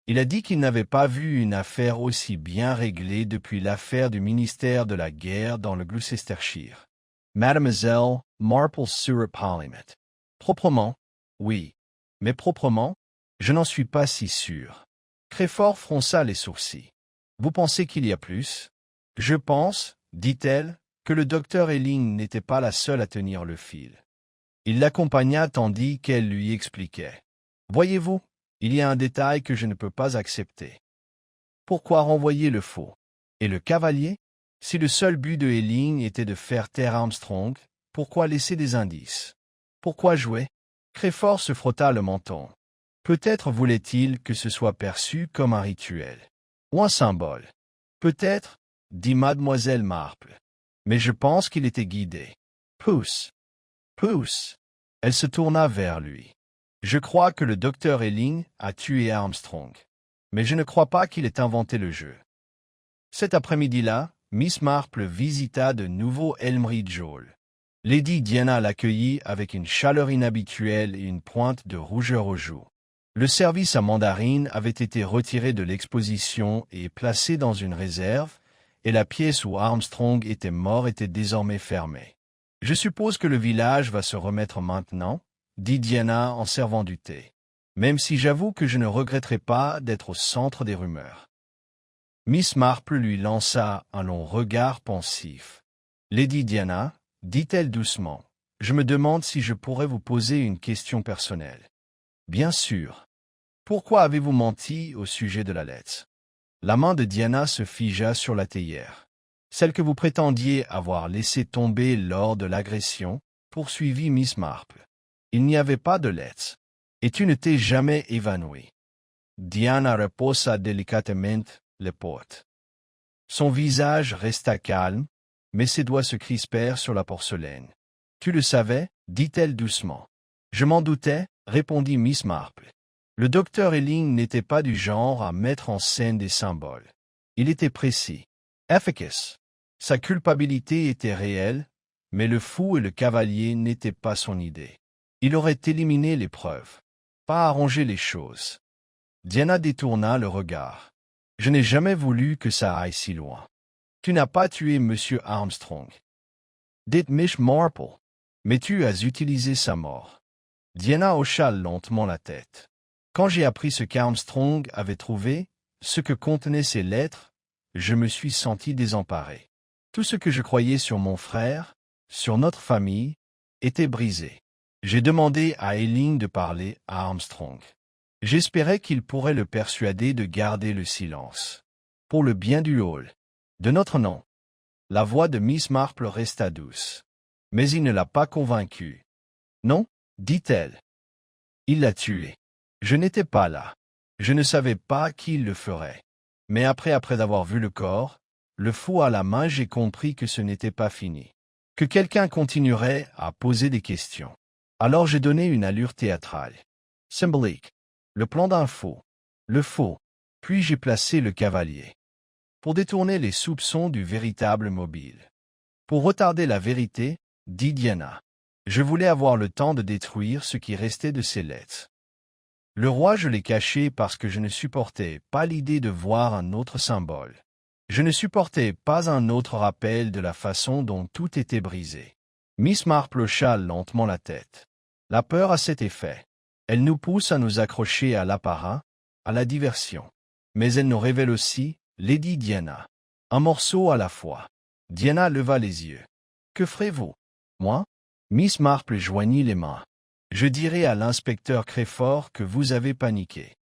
Il a dit qu'il n'avait pas vu une affaire aussi bien réglée depuis l'affaire du ministère de la Guerre dans le Gloucestershire. Mademoiselle Marple sourit poliment. Proprement, oui. Mais proprement, je n'en suis pas si sûr. Crefort fronça les sourcils. Vous pensez qu'il y a plus? Je pense, dit-elle, que le docteur Elling n'était pas la seule à tenir le fil. Il l'accompagna tandis qu'elle lui expliquait. Voyez-vous, il y a un détail que je ne peux pas accepter. Pourquoi renvoyer le faux? Et le cavalier? Si le seul but de Elling était de faire taire Armstrong, pourquoi laisser des indices? Pourquoi jouer? Crefort se frotta le menton. Peut-être voulait-il que ce soit perçu comme un rituel. Ou un symbole. Peut-être, dit mademoiselle Marple. Mais je pense qu'il était guidé. Pousse. Pousse. Elle se tourna vers lui. Je crois que le docteur Elling a tué Armstrong. Mais je ne crois pas qu'il ait inventé le jeu. Cet après-midi-là, Miss Marple visita de nouveau Elmridge Hall. Lady Diana l'accueillit avec une chaleur inhabituelle et une pointe de rougeur aux joues. Le service à mandarine avait été retiré de l'exposition et placé dans une réserve, et la pièce où Armstrong était mort était désormais fermée. « Je suppose que le village va se remettre maintenant, » dit Diana en servant du thé. « Même si j'avoue que je ne regretterai pas d'être au centre des rumeurs. » Miss Marple lui lança un long regard pensif. « Lady Diana, dit-elle doucement, je me demande si je pourrais vous poser une question personnelle. »« Bien sûr. Pourquoi avez-vous menti au sujet de la lettre ?» La main de Diana se figea sur la théière. « Celle que vous prétendiez avoir laissée tomber lors de l'agression, » poursuivit Miss Marple. « Il n'y avait pas de lettre. Et tu ne t'es jamais évanouie. » Diana reposa délicatement les portes. Son visage resta calme, mais ses doigts se crispèrent sur la porcelaine. « Tu le savais » dit-elle doucement. « Je m'en doutais » répondit Miss Marple. Le docteur Elling n'était pas du genre à mettre en scène des symboles. Il était précis, efficace. Sa culpabilité était réelle, mais le fou et le cavalier n'étaient pas son idée. Il aurait éliminé les preuves, pas arrangé les choses. Diana détourna le regard. « Je n'ai jamais voulu que ça aille si loin. Tu n'as pas tué Monsieur Armstrong. » Dit Miss Marple. « Mais tu as utilisé sa mort. » Diana hocha lentement la tête. Quand j'ai appris ce qu'Armstrong avait trouvé, ce que contenaient ces lettres, je me suis senti désemparé. Tout ce que je croyais sur mon frère, sur notre famille, était brisé. J'ai demandé à Elling de parler à Armstrong. J'espérais qu'il pourrait le persuader de garder le silence. Pour le bien du hall. De notre nom. La voix de Miss Marple resta douce. Mais il ne l'a pas convaincue. Non, dit-elle. Il l'a tué. Je n'étais pas là. Je ne savais pas qui le ferait. Mais après avoir vu le corps, le fou à la main, j'ai compris que ce n'était pas fini. Que quelqu'un continuerait à poser des questions. Alors j'ai donné une allure théâtrale. Symbolique. Le plan d'un faux. Le faux. Puis j'ai placé le cavalier. Pour détourner les soupçons du véritable mobile. Pour retarder la vérité, dit Diana. Je voulais avoir le temps de détruire ce qui restait de ces lettres. Le roi, je l'ai caché parce que je ne supportais pas l'idée de voir un autre symbole. Je ne supportais pas un autre rappel de la façon dont tout était brisé. Miss Marple hocha lentement la tête. La peur a cet effet. Elle nous pousse à nous accrocher à l'apparat, à la diversion. Mais elle nous révèle aussi, Lady Diana. Un morceau à la fois. Diana leva les yeux. Que ferez-vous? Moi? Miss Marple joignit les mains. Je dirai à l'inspecteur Crayford que vous avez paniqué.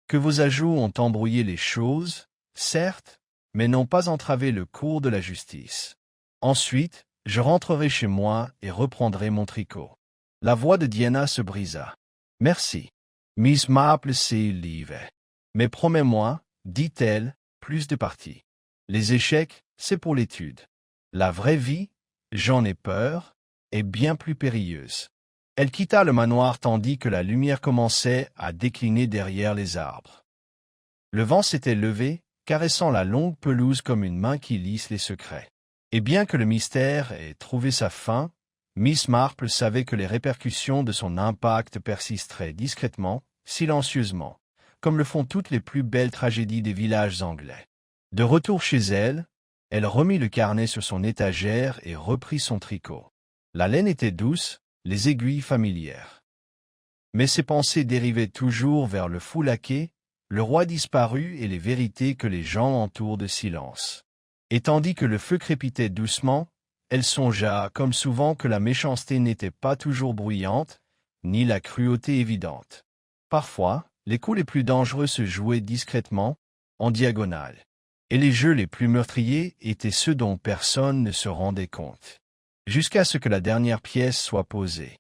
Que vos ajouts ont embrouillé les choses, certes, mais n'ont pas entravé le cours de la justice. Ensuite, je rentrerai chez moi et reprendrai mon tricot. La voix de Diana se brisa. Merci. Miss Marple s'est livrée. Mais promets-moi, dit-elle, plus de parties. Les échecs, c'est pour l'étude. La vraie vie, j'en ai peur, est bien plus périlleuse. Elle quitta le manoir tandis que la lumière commençait à décliner derrière les arbres. Le vent s'était levé, caressant la longue pelouse comme une main qui lisse les secrets. Et bien que le mystère ait trouvé sa fin, Miss Marple savait que les répercussions de son impact persisteraient discrètement, silencieusement, comme le font toutes les plus belles tragédies des villages anglais. De retour chez elle, elle remit le carnet sur son étagère et reprit son tricot. La laine était douce, les aiguilles familières. Mais ses pensées dérivaient toujours vers le fou laquais, le roi disparu et les vérités que les gens entourent de silence. Et tandis que le feu crépitait doucement, elle songea, comme souvent, que la méchanceté n'était pas toujours bruyante, ni la cruauté évidente. Parfois, les coups les plus dangereux se jouaient discrètement, en diagonale. Et les jeux les plus meurtriers étaient ceux dont personne ne se rendait compte. Jusqu'à ce que la dernière pièce soit posée.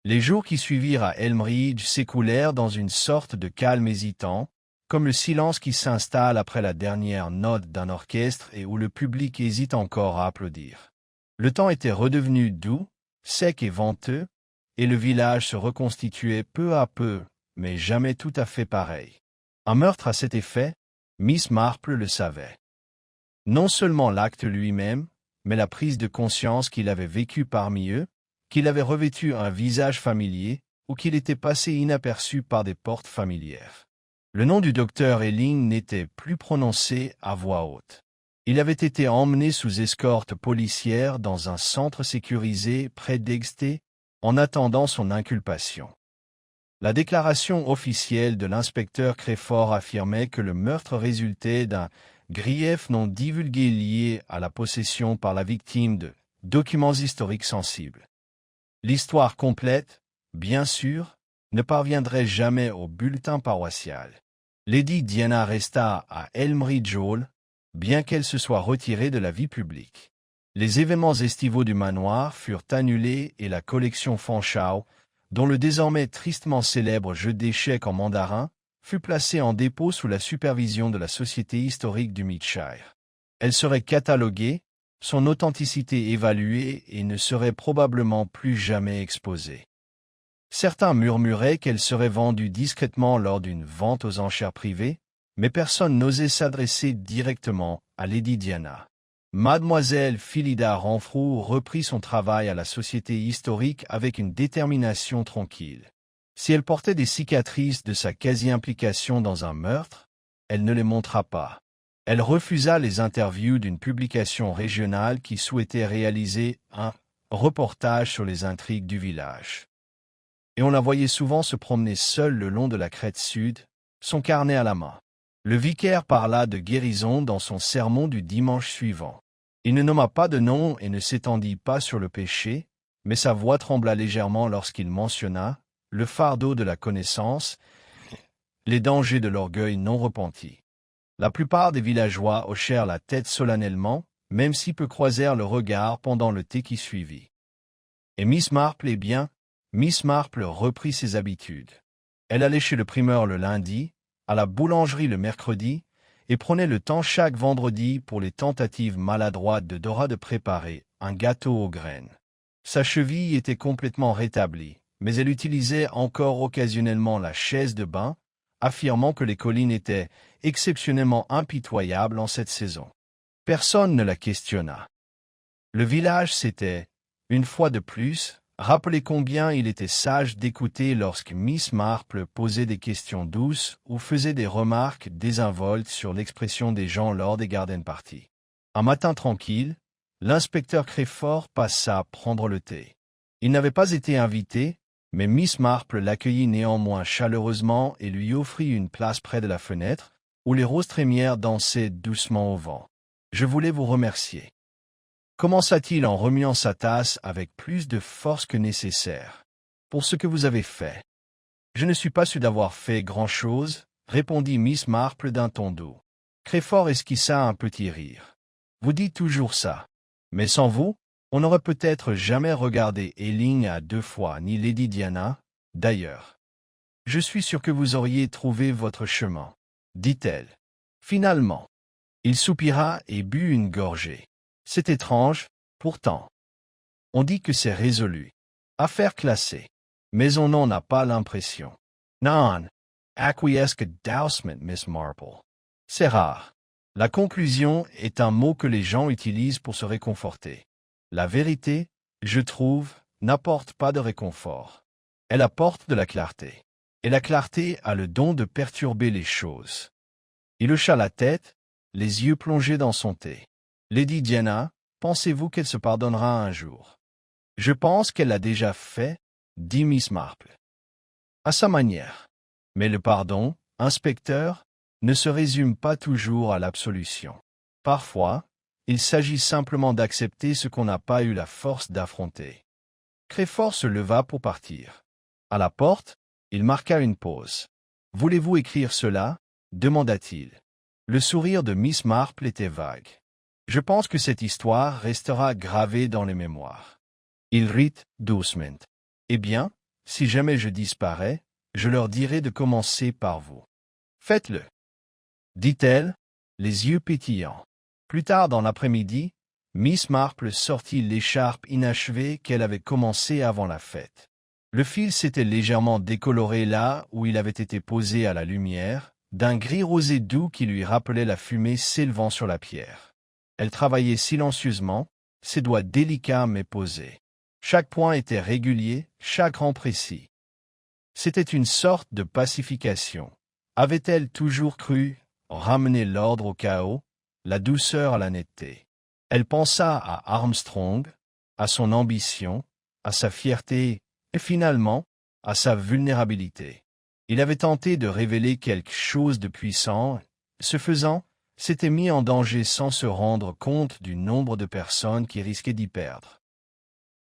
Les jours qui suivirent à Elmridge s'écoulèrent dans une sorte de calme hésitant, comme le silence qui s'installe après la dernière note d'un orchestre et où le public hésite encore à applaudir. Le temps était redevenu doux, sec et venteux, et le village se reconstituait peu à peu, mais jamais tout à fait pareil. Un meurtre à cet effet, Miss Marple le savait. Non seulement l'acte lui-même, mais la prise de conscience qu'il avait vécue parmi eux, qu'il avait revêtu un visage familier, ou qu'il était passé inaperçu par des portes familières. Le nom du docteur Elling n'était plus prononcé à voix haute. Il avait été emmené sous escorte policière dans un centre sécurisé près d'Exeter, en attendant son inculpation. La déclaration officielle de l'inspecteur Crayford affirmait que le meurtre résultait d'un grief non divulgué lié à la possession par la victime de documents historiques sensibles. L'histoire complète, bien sûr, ne parviendrait jamais au bulletin paroissial. Lady Diana resta à Elmridge Hall, bien qu'elle se soit retirée de la vie publique. Les événements estivaux du manoir furent annulés et la collection Fanshawe, dont le désormais tristement célèbre jeu d'échecs en mandarin, fut placée en dépôt sous la supervision de la Société historique du Mid-Shire. Elle serait cataloguée, son authenticité évaluée et ne serait probablement plus jamais exposée. Certains murmuraient qu'elle serait vendue discrètement lors d'une vente aux enchères privées, mais personne n'osait s'adresser directement à Lady Diana. Mademoiselle Phillida Renfrew reprit son travail à la Société historique avec une détermination tranquille. Si elle portait des cicatrices de sa quasi-implication dans un meurtre, elle ne les montra pas. Elle refusa les interviews d'une publication régionale qui souhaitait réaliser un reportage sur les intrigues du village. Et on la voyait souvent se promener seule le long de la crête sud, son carnet à la main. Le vicaire parla de guérison dans son sermon du dimanche suivant. Il ne nomma pas de nom et ne s'étendit pas sur le péché, mais sa voix trembla légèrement lorsqu'il mentionna le fardeau de la connaissance, les dangers de l'orgueil non repenti. La plupart des villageois hochèrent la tête solennellement, même si peu croisèrent le regard pendant le thé qui suivit. Et Miss Marple est bien, Miss Marple reprit ses habitudes. Elle allait chez le primeur le lundi, à la boulangerie le mercredi, et prenait le temps chaque vendredi pour les tentatives maladroites de Dora de préparer un gâteau aux graines. Sa cheville était complètement rétablie, mais elle utilisait encore occasionnellement la chaise de bain, affirmant que les collines étaient exceptionnellement impitoyables en cette saison. Personne ne la questionna. Le village s'était, une fois de plus, rappelé combien il était sage d'écouter lorsque Miss Marple posait des questions douces ou faisait des remarques désinvoltes sur l'expression des gens lors des garden parties. Un matin tranquille, l'inspecteur Crayford passa prendre le thé. Il n'avait pas été invité, mais Miss Marple l'accueillit néanmoins chaleureusement et lui offrit une place près de la fenêtre, où les roses trémières dansaient doucement au vent. « Je voulais vous remercier. » Commença-t-il en remuant sa tasse avec plus de force que nécessaire. « Pour ce que vous avez fait. »« Je ne suis pas sûr d'avoir fait grand-chose, » répondit Miss Marple d'un ton doux. Crayford esquissa un petit rire. « Vous dites toujours ça. Mais sans vous, on n'aurait peut-être jamais regardé Ealing à deux fois, ni Lady Diana, d'ailleurs. Je suis sûr que vous auriez trouvé votre chemin, dit-elle. Finalement, il soupira et but une gorgée. C'est étrange, pourtant. On dit que c'est résolu. Affaire classée. Mais on n'en a pas l'impression. Non, acquiesce doucement, Miss Marple. C'est rare. La conclusion est un mot que les gens utilisent pour se réconforter. La vérité, je trouve, n'apporte pas de réconfort. Elle apporte de la clarté. Et la clarté a le don de perturber les choses. Il hocha la tête, les yeux plongés dans son thé. Lady Diana, pensez-vous qu'elle se pardonnera un jour? Je pense qu'elle l'a déjà fait, dit Miss Marple. À sa manière. Mais le pardon, inspecteur, ne se résume pas toujours à l'absolution. Parfois, il s'agit simplement d'accepter ce qu'on n'a pas eu la force d'affronter. Crayford se leva pour partir. À la porte, il marqua une pause. « Voulez-vous écrire cela ?» demanda-t-il. Le sourire de Miss Marple était vague. « Je pense que cette histoire restera gravée dans les mémoires. » Il rit doucement. « Eh bien, si jamais je disparais, je leur dirai de commencer par vous. Faites-le. » dit-elle, les yeux pétillants. Plus tard dans l'après-midi, Miss Marple sortit l'écharpe inachevée qu'elle avait commencée avant la fête. Le fil s'était légèrement décoloré là où il avait été posé à la lumière, d'un gris rosé doux qui lui rappelait la fumée s'élevant sur la pierre. Elle travaillait silencieusement, ses doigts délicats mais posés. Chaque point était régulier, chaque rang précis. C'était une sorte de pacification. Avait-elle toujours cru ramener l'ordre au chaos? la douceur à la netteté. Elle pensa à Armstrong, à son ambition, à sa fierté et finalement à sa vulnérabilité. Il avait tenté de révéler quelque chose de puissant, ce faisant, s'était mis en danger sans se rendre compte du nombre de personnes qui risquaient d'y perdre.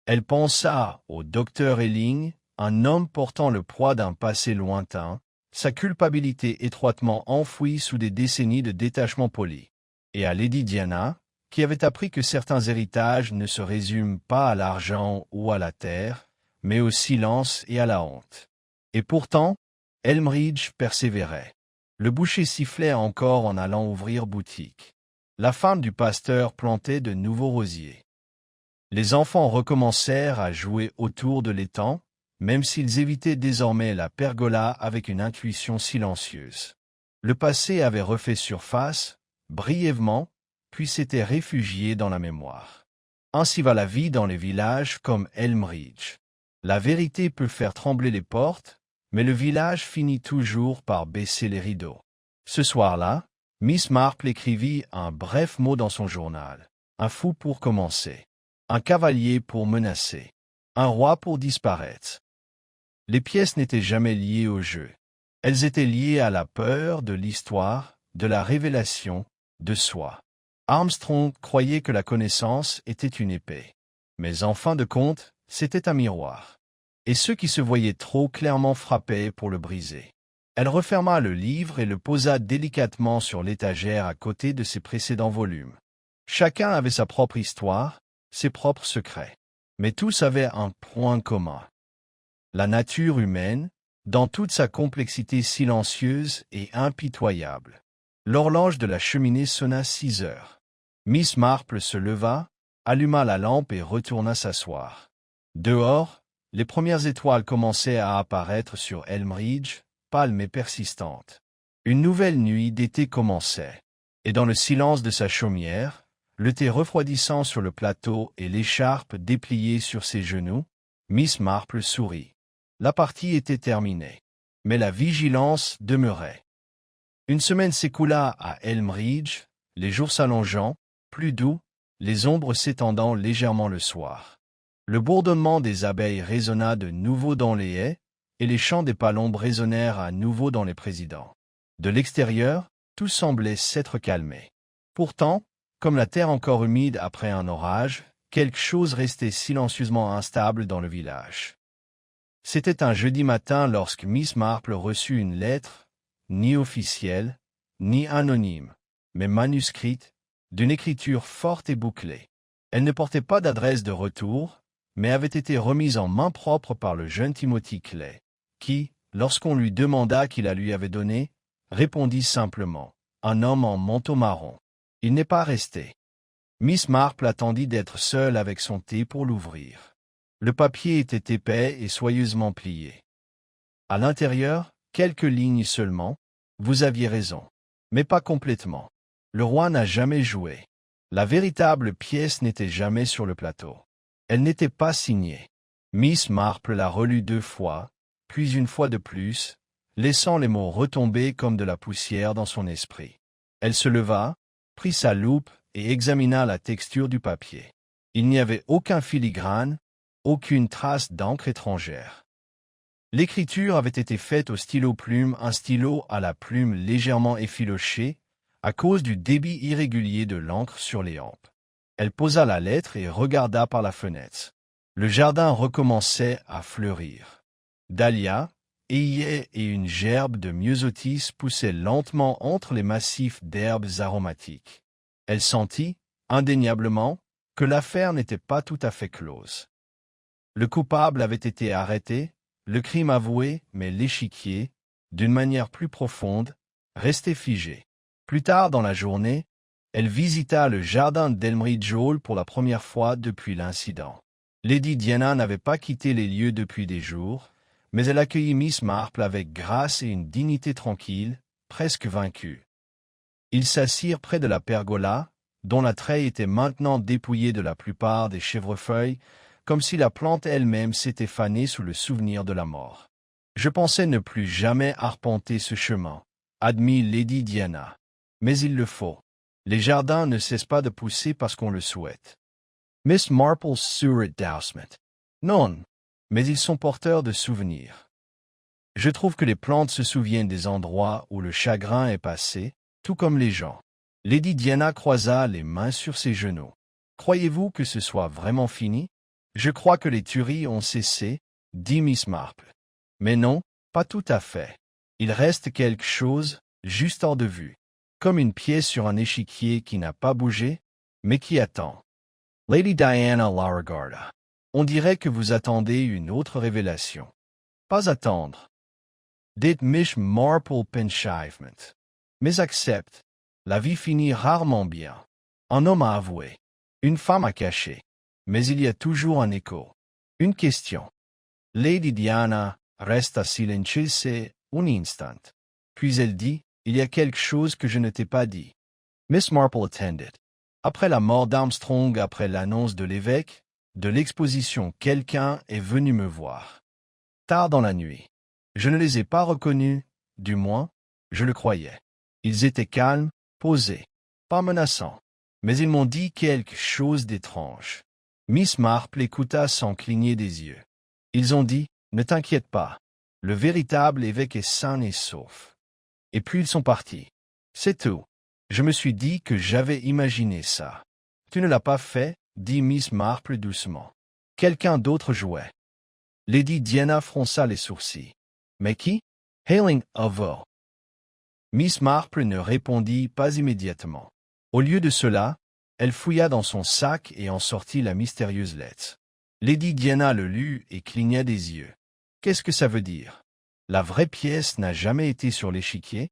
Elle pensa au docteur Elling, un homme portant le poids d'un passé lointain, sa culpabilité étroitement enfouie sous des décennies de détachement poli, et à Lady Diana, qui avait appris que certains héritages ne se résument pas à l'argent ou à la terre, mais au silence et à la honte. Et pourtant, Elmridge persévérait. Le boucher sifflait encore en allant ouvrir boutique. La femme du pasteur plantait de nouveaux rosiers. Les enfants recommencèrent à jouer autour de l'étang, même s'ils évitaient désormais la pergola avec une intuition silencieuse. Le passé avait refait surface, brièvement, puis s'était réfugié dans la mémoire. Ainsi va la vie dans les villages comme Elmridge. La vérité peut faire trembler les portes, mais le village finit toujours par baisser les rideaux. Ce soir-là, Miss Marple écrivit un bref mot dans son journal. Un fou pour commencer. Un cavalier pour menacer. Un roi pour disparaître. Les pièces n'étaient jamais liées au jeu. Elles étaient liées à la peur de l'histoire, de la révélation, de soi. Armstrong croyait que la connaissance était une épée. Mais en fin de compte, c'était un miroir. Et ceux qui se voyaient trop clairement frappaient pour le briser. Elle referma le livre et le posa délicatement sur l'étagère à côté de ses précédents volumes. Chacun avait sa propre histoire, ses propres secrets. Mais tous avaient un point commun. La nature humaine, dans toute sa complexité silencieuse et impitoyable. L'horloge de la cheminée sonna 6 heures. Miss Marple se leva, alluma la lampe et retourna s'asseoir. Dehors, les premières étoiles commençaient à apparaître sur Elmridge, pâles mais persistantes. Une nouvelle nuit d'été commençait, et dans le silence de sa chaumière, le thé refroidissant sur le plateau et l'écharpe dépliée sur ses genoux, Miss Marple sourit. La partie était terminée, mais la vigilance demeurait. Une semaine s'écoula à Elmridge, les jours s'allongeant, plus doux, les ombres s'étendant légèrement le soir. Le bourdonnement des abeilles résonna de nouveau dans les haies, et les chants des palombes résonnèrent à nouveau dans les présidents. De l'extérieur, tout semblait s'être calmé. Pourtant, comme la terre encore humide après un orage, quelque chose restait silencieusement instable dans le village. C'était un jeudi matin lorsque Miss Marple reçut une lettre, ni officielle, ni anonyme, mais manuscrite, d'une écriture forte et bouclée. Elle ne portait pas d'adresse de retour, mais avait été remise en main propre par le jeune Timothy Clay, qui, lorsqu'on lui demanda qui la lui avait donnée, répondit simplement « Un homme en manteau marron ». Il n'est pas resté. Miss Marple attendit d'être seule avec son thé pour l'ouvrir. Le papier était épais et soigneusement plié. À l'intérieur, quelques lignes seulement. Vous aviez raison. Mais pas complètement. Le roi n'a jamais joué. La véritable pièce n'était jamais sur le plateau. Elle n'était pas signée. Miss Marple la relut 2 fois, puis une fois de plus, laissant les mots retomber comme de la poussière dans son esprit. Elle se leva, prit sa loupe et examina la texture du papier. Il n'y avait aucun filigrane, aucune trace d'encre étrangère. L'écriture avait été faite au stylo-plume, un stylo à la plume légèrement effilochée, à cause du débit irrégulier de l'encre sur les hampes. Elle posa la lettre et regarda par la fenêtre. Le jardin recommençait à fleurir. Dahlias, œillets et une gerbe de myosotis poussaient lentement entre les massifs d'herbes aromatiques. Elle sentit, indéniablement, que l'affaire n'était pas tout à fait close. Le coupable avait été arrêté, le crime avoué, mais l'échiquier, d'une manière plus profonde, restait figé. Plus tard dans la journée, elle visita le jardin d'Elmridge Hall pour la première fois depuis l'incident. Lady Diana n'avait pas quitté les lieux depuis des jours, mais elle accueillit Miss Marple avec grâce et une dignité tranquille, presque vaincue. Ils s'assirent près de la pergola, dont la treille était maintenant dépouillée de la plupart des chèvrefeuilles, comme si la plante elle-même s'était fanée sous le souvenir de la mort. « Je pensais ne plus jamais arpenter ce chemin, » admit Lady Diana. « Mais il le faut. Les jardins ne cessent pas de pousser parce qu'on le souhaite. Miss Marple sourit doucement. Non, mais ils sont porteurs de souvenirs. Je trouve que les plantes se souviennent des endroits où le chagrin est passé, tout comme les gens. Lady Diana croisa les mains sur ses genoux. Croyez-vous que ce soit vraiment fini? Je crois que les tueries ont cessé, dit Miss Marple. Mais non, pas tout à fait. Il reste quelque chose, juste hors de vue. Comme une pièce sur un échiquier qui n'a pas bougé, mais qui attend. Lady Diana la regarda. On dirait que vous attendez une autre révélation. Pas attendre. Dit Miss Marple penchivement. Mais accepte. La vie finit rarement bien. Un homme a avoué. Une femme a caché. Mais il y a toujours un écho. Une question. Lady Diana resta silencieuse un instant. Puis elle dit, il y a quelque chose que je ne t'ai pas dit. Miss Marple attended. Après la mort d'Armstrong, après l'annonce de l'évêque, de l'exposition, quelqu'un est venu me voir. Tard dans la nuit. Je ne les ai pas reconnus, du moins, je le croyais. Ils étaient calmes, posés, pas menaçants. Mais ils m'ont dit quelque chose d'étrange. Miss Marple écouta sans cligner des yeux. Ils ont dit, ne t'inquiète pas, le véritable évêque est sain et sauf. Et puis ils sont partis. C'est tout. Je me suis dit que j'avais imaginé ça. Tu ne l'as pas fait, dit Miss Marple doucement. Quelqu'un d'autre jouait. Lady Diana fronça les sourcils. Mais qui? Hailing Ovo. Miss Marple ne répondit pas immédiatement. Au lieu de cela, elle fouilla dans son sac et en sortit la mystérieuse lettre. Lady Diana le lut et cligna des yeux. Qu'est-ce que ça veut dire? La vraie pièce n'a jamais été sur l'échiquier?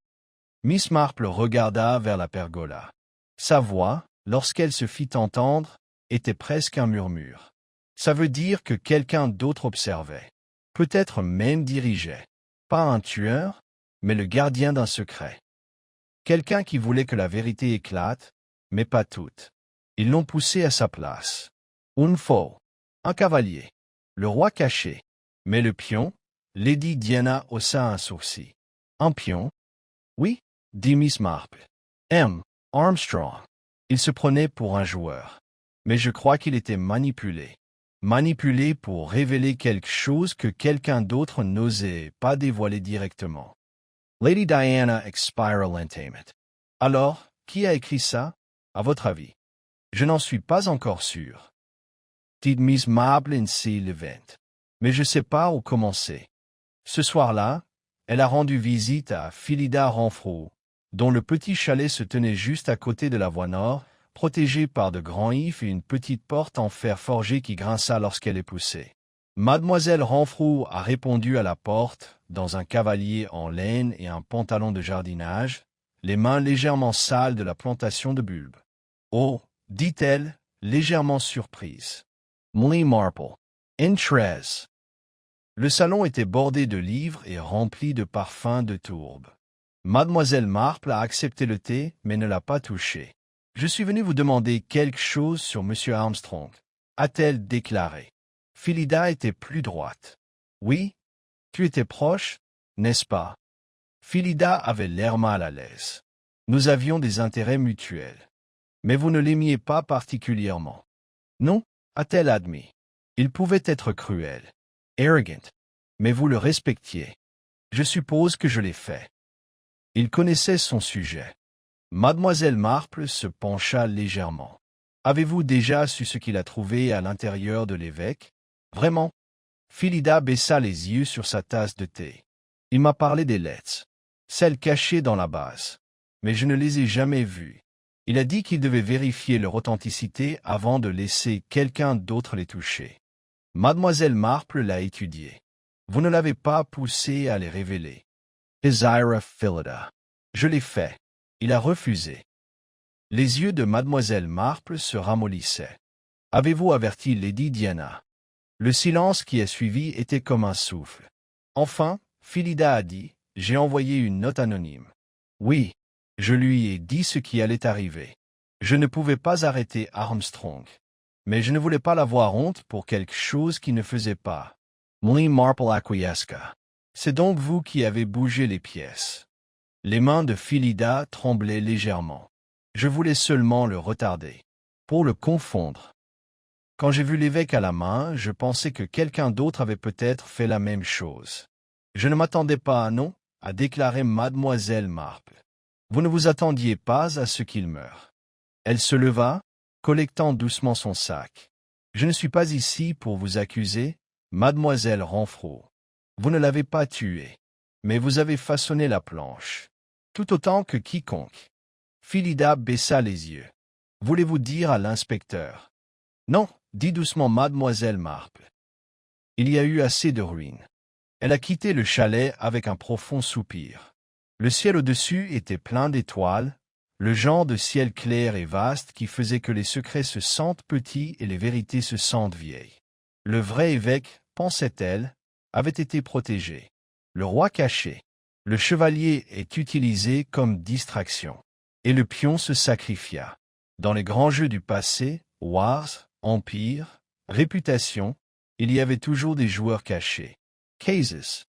Miss Marple regarda vers la pergola. Sa voix, lorsqu'elle se fit entendre, était presque un murmure. Ça veut dire que quelqu'un d'autre observait. Peut-être même dirigeait. Pas un tueur, mais le gardien d'un secret. Quelqu'un qui voulait que la vérité éclate, mais pas toute. Ils l'ont poussé à sa place. Un faux. Un cavalier. Le roi caché. Mais le pion? Lady Diana haussa un sourcil. Un pion? Oui, dit Miss Marple. Armstrong. Il se prenait pour un joueur. Mais je crois qu'il était manipulé. Manipulé pour révéler quelque chose que quelqu'un d'autre n'osait pas dévoiler directement. Lady Diana expira lentement. Alors, qui a écrit ça, à votre avis? Je n'en suis pas encore sûr. Dit Miss Marple en se levant. Mais je sais pas où commencer. Ce soir-là, elle a rendu visite à Phillida Renfrew, dont le petit chalet se tenait juste à côté de la voie nord, protégé par de grands ifs et une petite porte en fer forgé qui grinça lorsqu'elle est poussée. Mademoiselle Renfrew a répondu à la porte, dans un cavalier en laine et un pantalon de jardinage, les mains légèrement sales de la plantation de bulbes. Oh, dit-elle, légèrement surprise. Molly Marple. Entrez. Le salon était bordé de livres et rempli de parfums de tourbe. Mademoiselle Marple a accepté le thé, mais ne l'a pas touché. Je suis venu vous demander quelque chose sur M. Armstrong, a-t-elle déclaré. Phillida était plus droite. Oui, tu étais proche, n'est-ce pas? Phillida avait l'air mal à l'aise. Nous avions des intérêts mutuels. Mais vous ne l'aimiez pas particulièrement. Non, a-t-elle admis. Il pouvait être cruel, arrogant, mais vous le respectiez. Je suppose que je l'ai fait. Il connaissait son sujet. Mademoiselle Marple se pencha légèrement. Avez-vous déjà su ce qu'il a trouvé à l'intérieur de l'évêque? Vraiment? Phillida baissa les yeux sur sa tasse de thé. Il m'a parlé des lettres, celles cachées dans la base. Mais je ne les ai jamais vues. Il a dit qu'il devait vérifier leur authenticité avant de laisser quelqu'un d'autre les toucher. Mademoiselle Marple l'a étudié. Vous ne l'avez pas poussé à les révéler. Desira Phillida. Je l'ai fait. Il a refusé. Les yeux de Mademoiselle Marple se ramollissaient. Avez-vous averti Lady Diana? Le silence qui a suivi était comme un souffle. Enfin, Phillida a dit, j'ai envoyé une note anonyme. Oui, je lui ai dit ce qui allait arriver. Je ne pouvais pas arrêter Armstrong. Mais je ne voulais pas l'avoir honte pour quelque chose qui ne faisait pas. Molly Marple acquiesça. C'est donc vous qui avez bougé les pièces. Les mains de Phillida tremblaient légèrement. Je voulais seulement le retarder. Pour le confondre. Quand j'ai vu l'évêque à la main, je pensais que quelqu'un d'autre avait peut-être fait la même chose. Je ne m'attendais pas, non, a déclaré mademoiselle Marple. Vous ne vous attendiez pas à ce qu'il meure. Elle se leva, collectant doucement son sac. Je ne suis pas ici pour vous accuser, mademoiselle Renfrew. Vous ne l'avez pas tué, mais vous avez façonné la planche. Tout autant que quiconque. Philida baissa les yeux. Voulez-vous dire à l'inspecteur? Non, dit doucement mademoiselle Marple. Il y a eu assez de ruines. Elle a quitté le chalet avec un profond soupir. Le ciel au-dessus était plein d'étoiles, le genre de ciel clair et vaste qui faisait que les secrets se sentent petits et les vérités se sentent vieilles. Le vrai évêque, pensait-elle, avait été protégé. Le roi caché. Le chevalier est utilisé comme distraction. Et le pion se sacrifia. Dans les grands jeux du passé, wars, empire, réputation, il y avait toujours des joueurs cachés. Cases.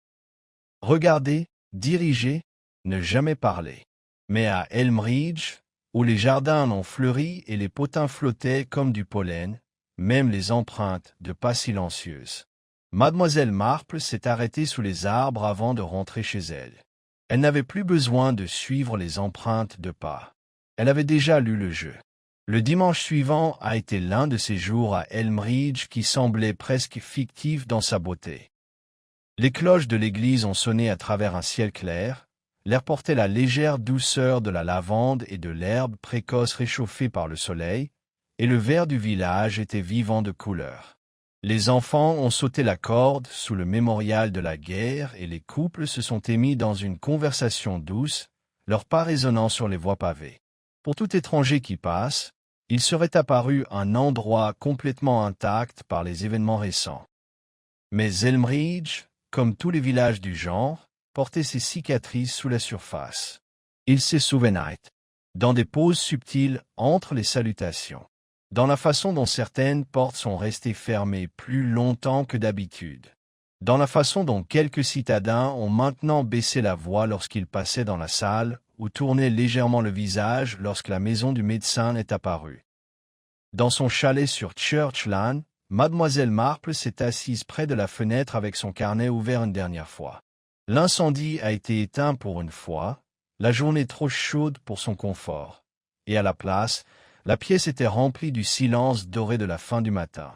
Regarder, diriger, ne jamais parler. Mais à Elmridge, où les jardins ont fleuri et les potins flottaient comme du pollen, même les empreintes de pas silencieuses. Mademoiselle Marple s'est arrêtée sous les arbres avant de rentrer chez elle. Elle n'avait plus besoin de suivre les empreintes de pas. Elle avait déjà lu le jeu. Le dimanche suivant a été l'un de ces jours à Elmridge qui semblait presque fictif dans sa beauté. Les cloches de l'église ont sonné à travers un ciel clair, l'air portait la légère douceur de la lavande et de l'herbe précoce réchauffée par le soleil, et le vert du village était vivant de couleurs. Les enfants ont sauté la corde sous le mémorial de la guerre et les couples se sont émis dans une conversation douce, leurs pas résonnant sur les voies pavées. Pour tout étranger qui passe, il serait apparu un endroit complètement intact par les événements récents. Mais Elmridge, comme tous les villages du genre, portait ses cicatrices sous la surface. Il se souvenait, dans des pauses subtiles entre les salutations, dans la façon dont certaines portes sont restées fermées plus longtemps que d'habitude, dans la façon dont quelques citadins ont maintenant baissé la voix lorsqu'ils passaient dans la salle ou tournaient légèrement le visage lorsque la maison du médecin est apparue. Dans son chalet sur Church Lane, mademoiselle Marple s'est assise près de la fenêtre avec son carnet ouvert une dernière fois. L'incendie a été éteint pour une fois, la journée trop chaude pour son confort, et à la place, la pièce était remplie du silence doré de la fin du matin.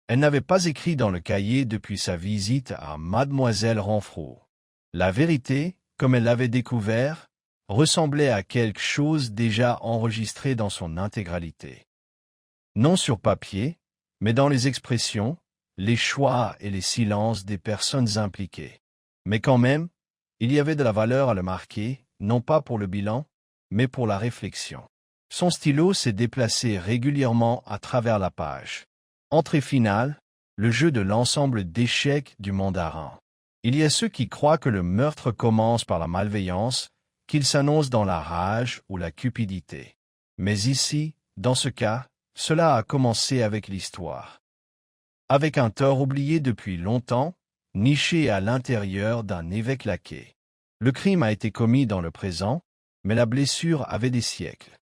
Elle n'avait pas écrit dans le cahier depuis sa visite à mademoiselle Renfrew. La vérité, comme elle l'avait découvert, ressemblait à quelque chose déjà enregistré dans son intégralité. Non sur papier, mais dans les expressions, les choix et les silences des personnes impliquées. Mais quand même, il y avait de la valeur à le marquer, non pas pour le bilan, mais pour la réflexion. Son stylo s'est déplacé régulièrement à travers la page. Entrée finale, le jeu de l'ensemble d'échecs du mandarin. Il y a ceux qui croient que le meurtre commence par la malveillance, qu'il s'annonce dans la rage ou la cupidité. Mais ici, dans ce cas, cela a commencé avec l'histoire. Avec un tort oublié depuis longtemps, niché à l'intérieur d'un évêque laquais. Le crime a été commis dans le présent, mais la blessure avait des siècles.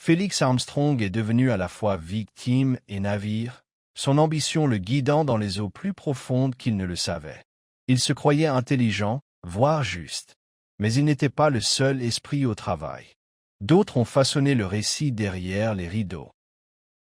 Félix Armstrong est devenu à la fois victime et navire, son ambition le guidant dans les eaux plus profondes qu'il ne le savait. Il se croyait intelligent, voire juste. Mais il n'était pas le seul esprit au travail. D'autres ont façonné le récit derrière les rideaux.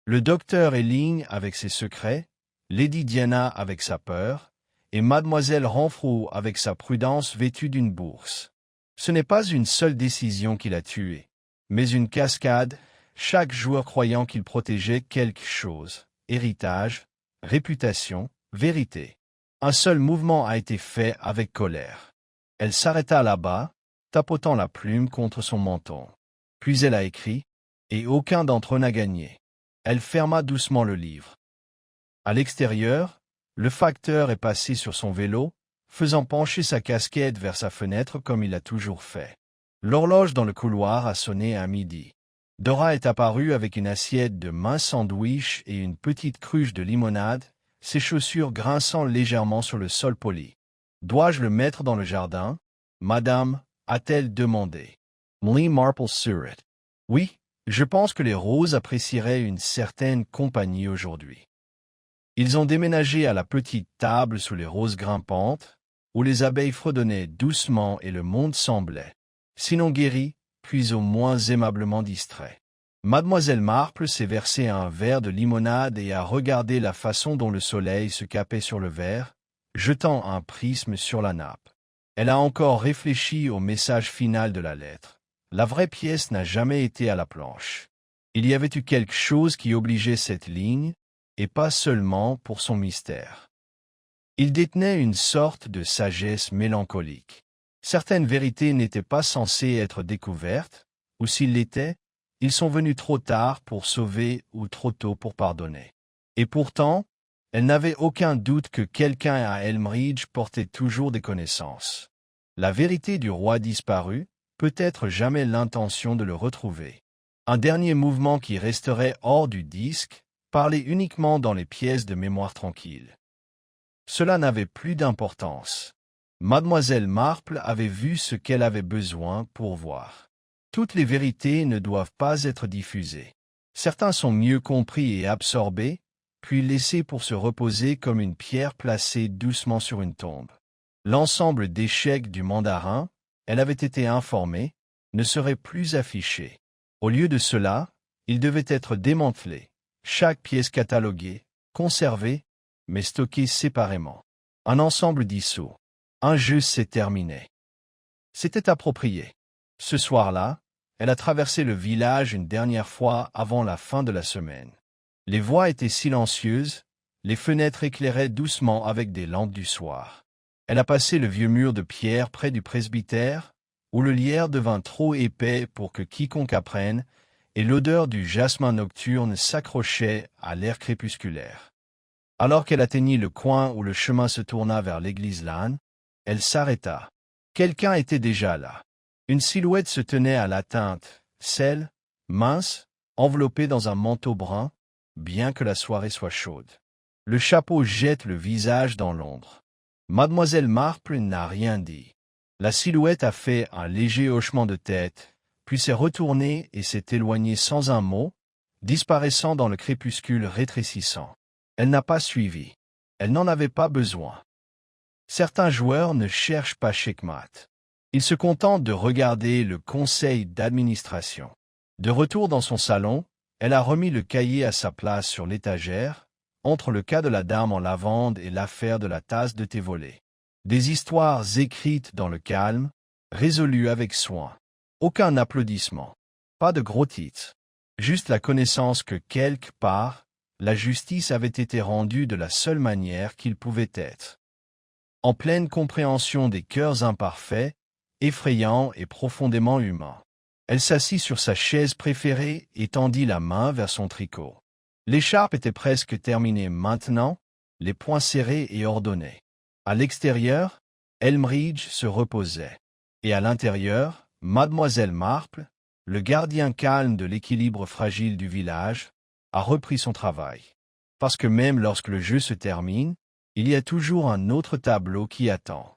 Le docteur Elling avec ses secrets, Lady Diana avec sa peur, et mademoiselle Renfrew avec sa prudence vêtue d'une bourse. Ce n'est pas une seule décision qui l'a tué, mais une cascade, chaque joueur croyant qu'il protégeait quelque chose, héritage, réputation, vérité. Un seul mouvement a été fait avec colère. Elle s'arrêta là-bas, tapotant la plume contre son menton. Puis elle a écrit, et aucun d'entre eux n'a gagné. Elle ferma doucement le livre. À l'extérieur, le facteur est passé sur son vélo, faisant pencher sa casquette vers sa fenêtre comme il a toujours fait. L'horloge dans le couloir a sonné à midi. Dora est apparue avec une assiette de minces sandwichs et une petite cruche de limonade, ses chaussures grinçant légèrement sur le sol poli. « Dois-je le mettre dans le jardin, madame ?» a-t-elle demandé. Lee Marple Surratt. « Oui, Je pense que les roses apprécieraient une certaine compagnie aujourd'hui. Ils ont déménagé à la petite table sous les roses grimpantes, où les abeilles fredonnaient doucement et le monde semblait, sinon guéri, puis au moins aimablement distrait. Mademoiselle Marple s'est versé un verre de limonade et a regardé la façon dont le soleil se capait sur le verre, jetant un prisme sur la nappe. Elle a encore réfléchi au message final de la lettre. La vraie pièce n'a jamais été à la planche. Il y avait eu quelque chose qui obligeait cette ligne, et pas seulement pour son mystère. Il détenait une sorte de sagesse mélancolique. Certaines vérités n'étaient pas censées être découvertes, ou s'ils l'étaient, ils sont venus trop tard pour sauver ou trop tôt pour pardonner. Et pourtant, elle n'avait aucun doute que quelqu'un à Elmridge portait toujours des connaissances. La vérité du roi disparu, peut-être jamais l'intention de le retrouver. Un dernier mouvement qui resterait hors du disque, parlé uniquement dans les pièces de mémoire tranquille. Cela n'avait plus d'importance. Mademoiselle Marple avait vu ce qu'elle avait besoin pour voir. Toutes les vérités ne doivent pas être diffusées. Certains sont mieux compris et absorbés, puis laissés pour se reposer comme une pierre placée doucement sur une tombe. L'ensemble d'échecs du mandarin, elle avait été informée, ne serait plus affiché. Au lieu de cela, il devait être démantelé, chaque pièce cataloguée, conservée, mais stockée séparément. Un ensemble dissous. Un jeu s'est terminé. C'était approprié. Ce soir-là, elle a traversé le village une dernière fois avant la fin de la semaine. Les voies étaient silencieuses, les fenêtres éclairaient doucement avec des lampes du soir. Elle a passé le vieux mur de pierre près du presbytère, où le lierre devint trop épais pour que quiconque apprenne, et l'odeur du jasmin nocturne s'accrochait à l'air crépusculaire. Alors qu'elle atteignit le coin où le chemin se tourna vers l'église Lannes, elle s'arrêta. Quelqu'un était déjà là. Une silhouette se tenait à l'atteinte, celle, mince, enveloppée dans un manteau brun, bien que la soirée soit chaude. Le chapeau jette le visage dans l'ombre. Mademoiselle Marple n'a rien dit. La silhouette a fait un léger hochement de tête, puis s'est retournée et s'est éloignée sans un mot, disparaissant dans le crépuscule rétrécissant. Elle n'a pas suivi. Elle n'en avait pas besoin. Certains joueurs ne cherchent pas checkmate. Ils se contentent de regarder le conseil d'administration. De retour dans son salon, elle a remis le cahier à sa place sur l'étagère, entre le cas de la dame en lavande et l'affaire de la tasse de thé volée. Des histoires écrites dans le calme, résolues avec soin. Aucun applaudissement. Pas de gros titres. Juste la connaissance que quelque part, la justice avait été rendue de la seule manière qu'il pouvait être. En pleine compréhension des cœurs imparfaits, effrayants et profondément humains. Elle s'assit sur sa chaise préférée et tendit la main vers son tricot. L'écharpe était presque terminée maintenant, les poings serrés et ordonnés. À l'extérieur, Elmridge se reposait. Et à l'intérieur, Mademoiselle Marple, le gardien calme de l'équilibre fragile du village, a repris son travail. Parce que même lorsque le jeu se termine, il y a toujours un autre tableau qui attend.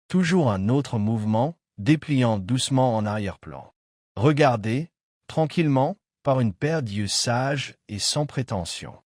Toujours un autre mouvement, dépliant doucement en arrière-plan. Regardé, tranquillement, par une paire d'yeux sages et sans prétention.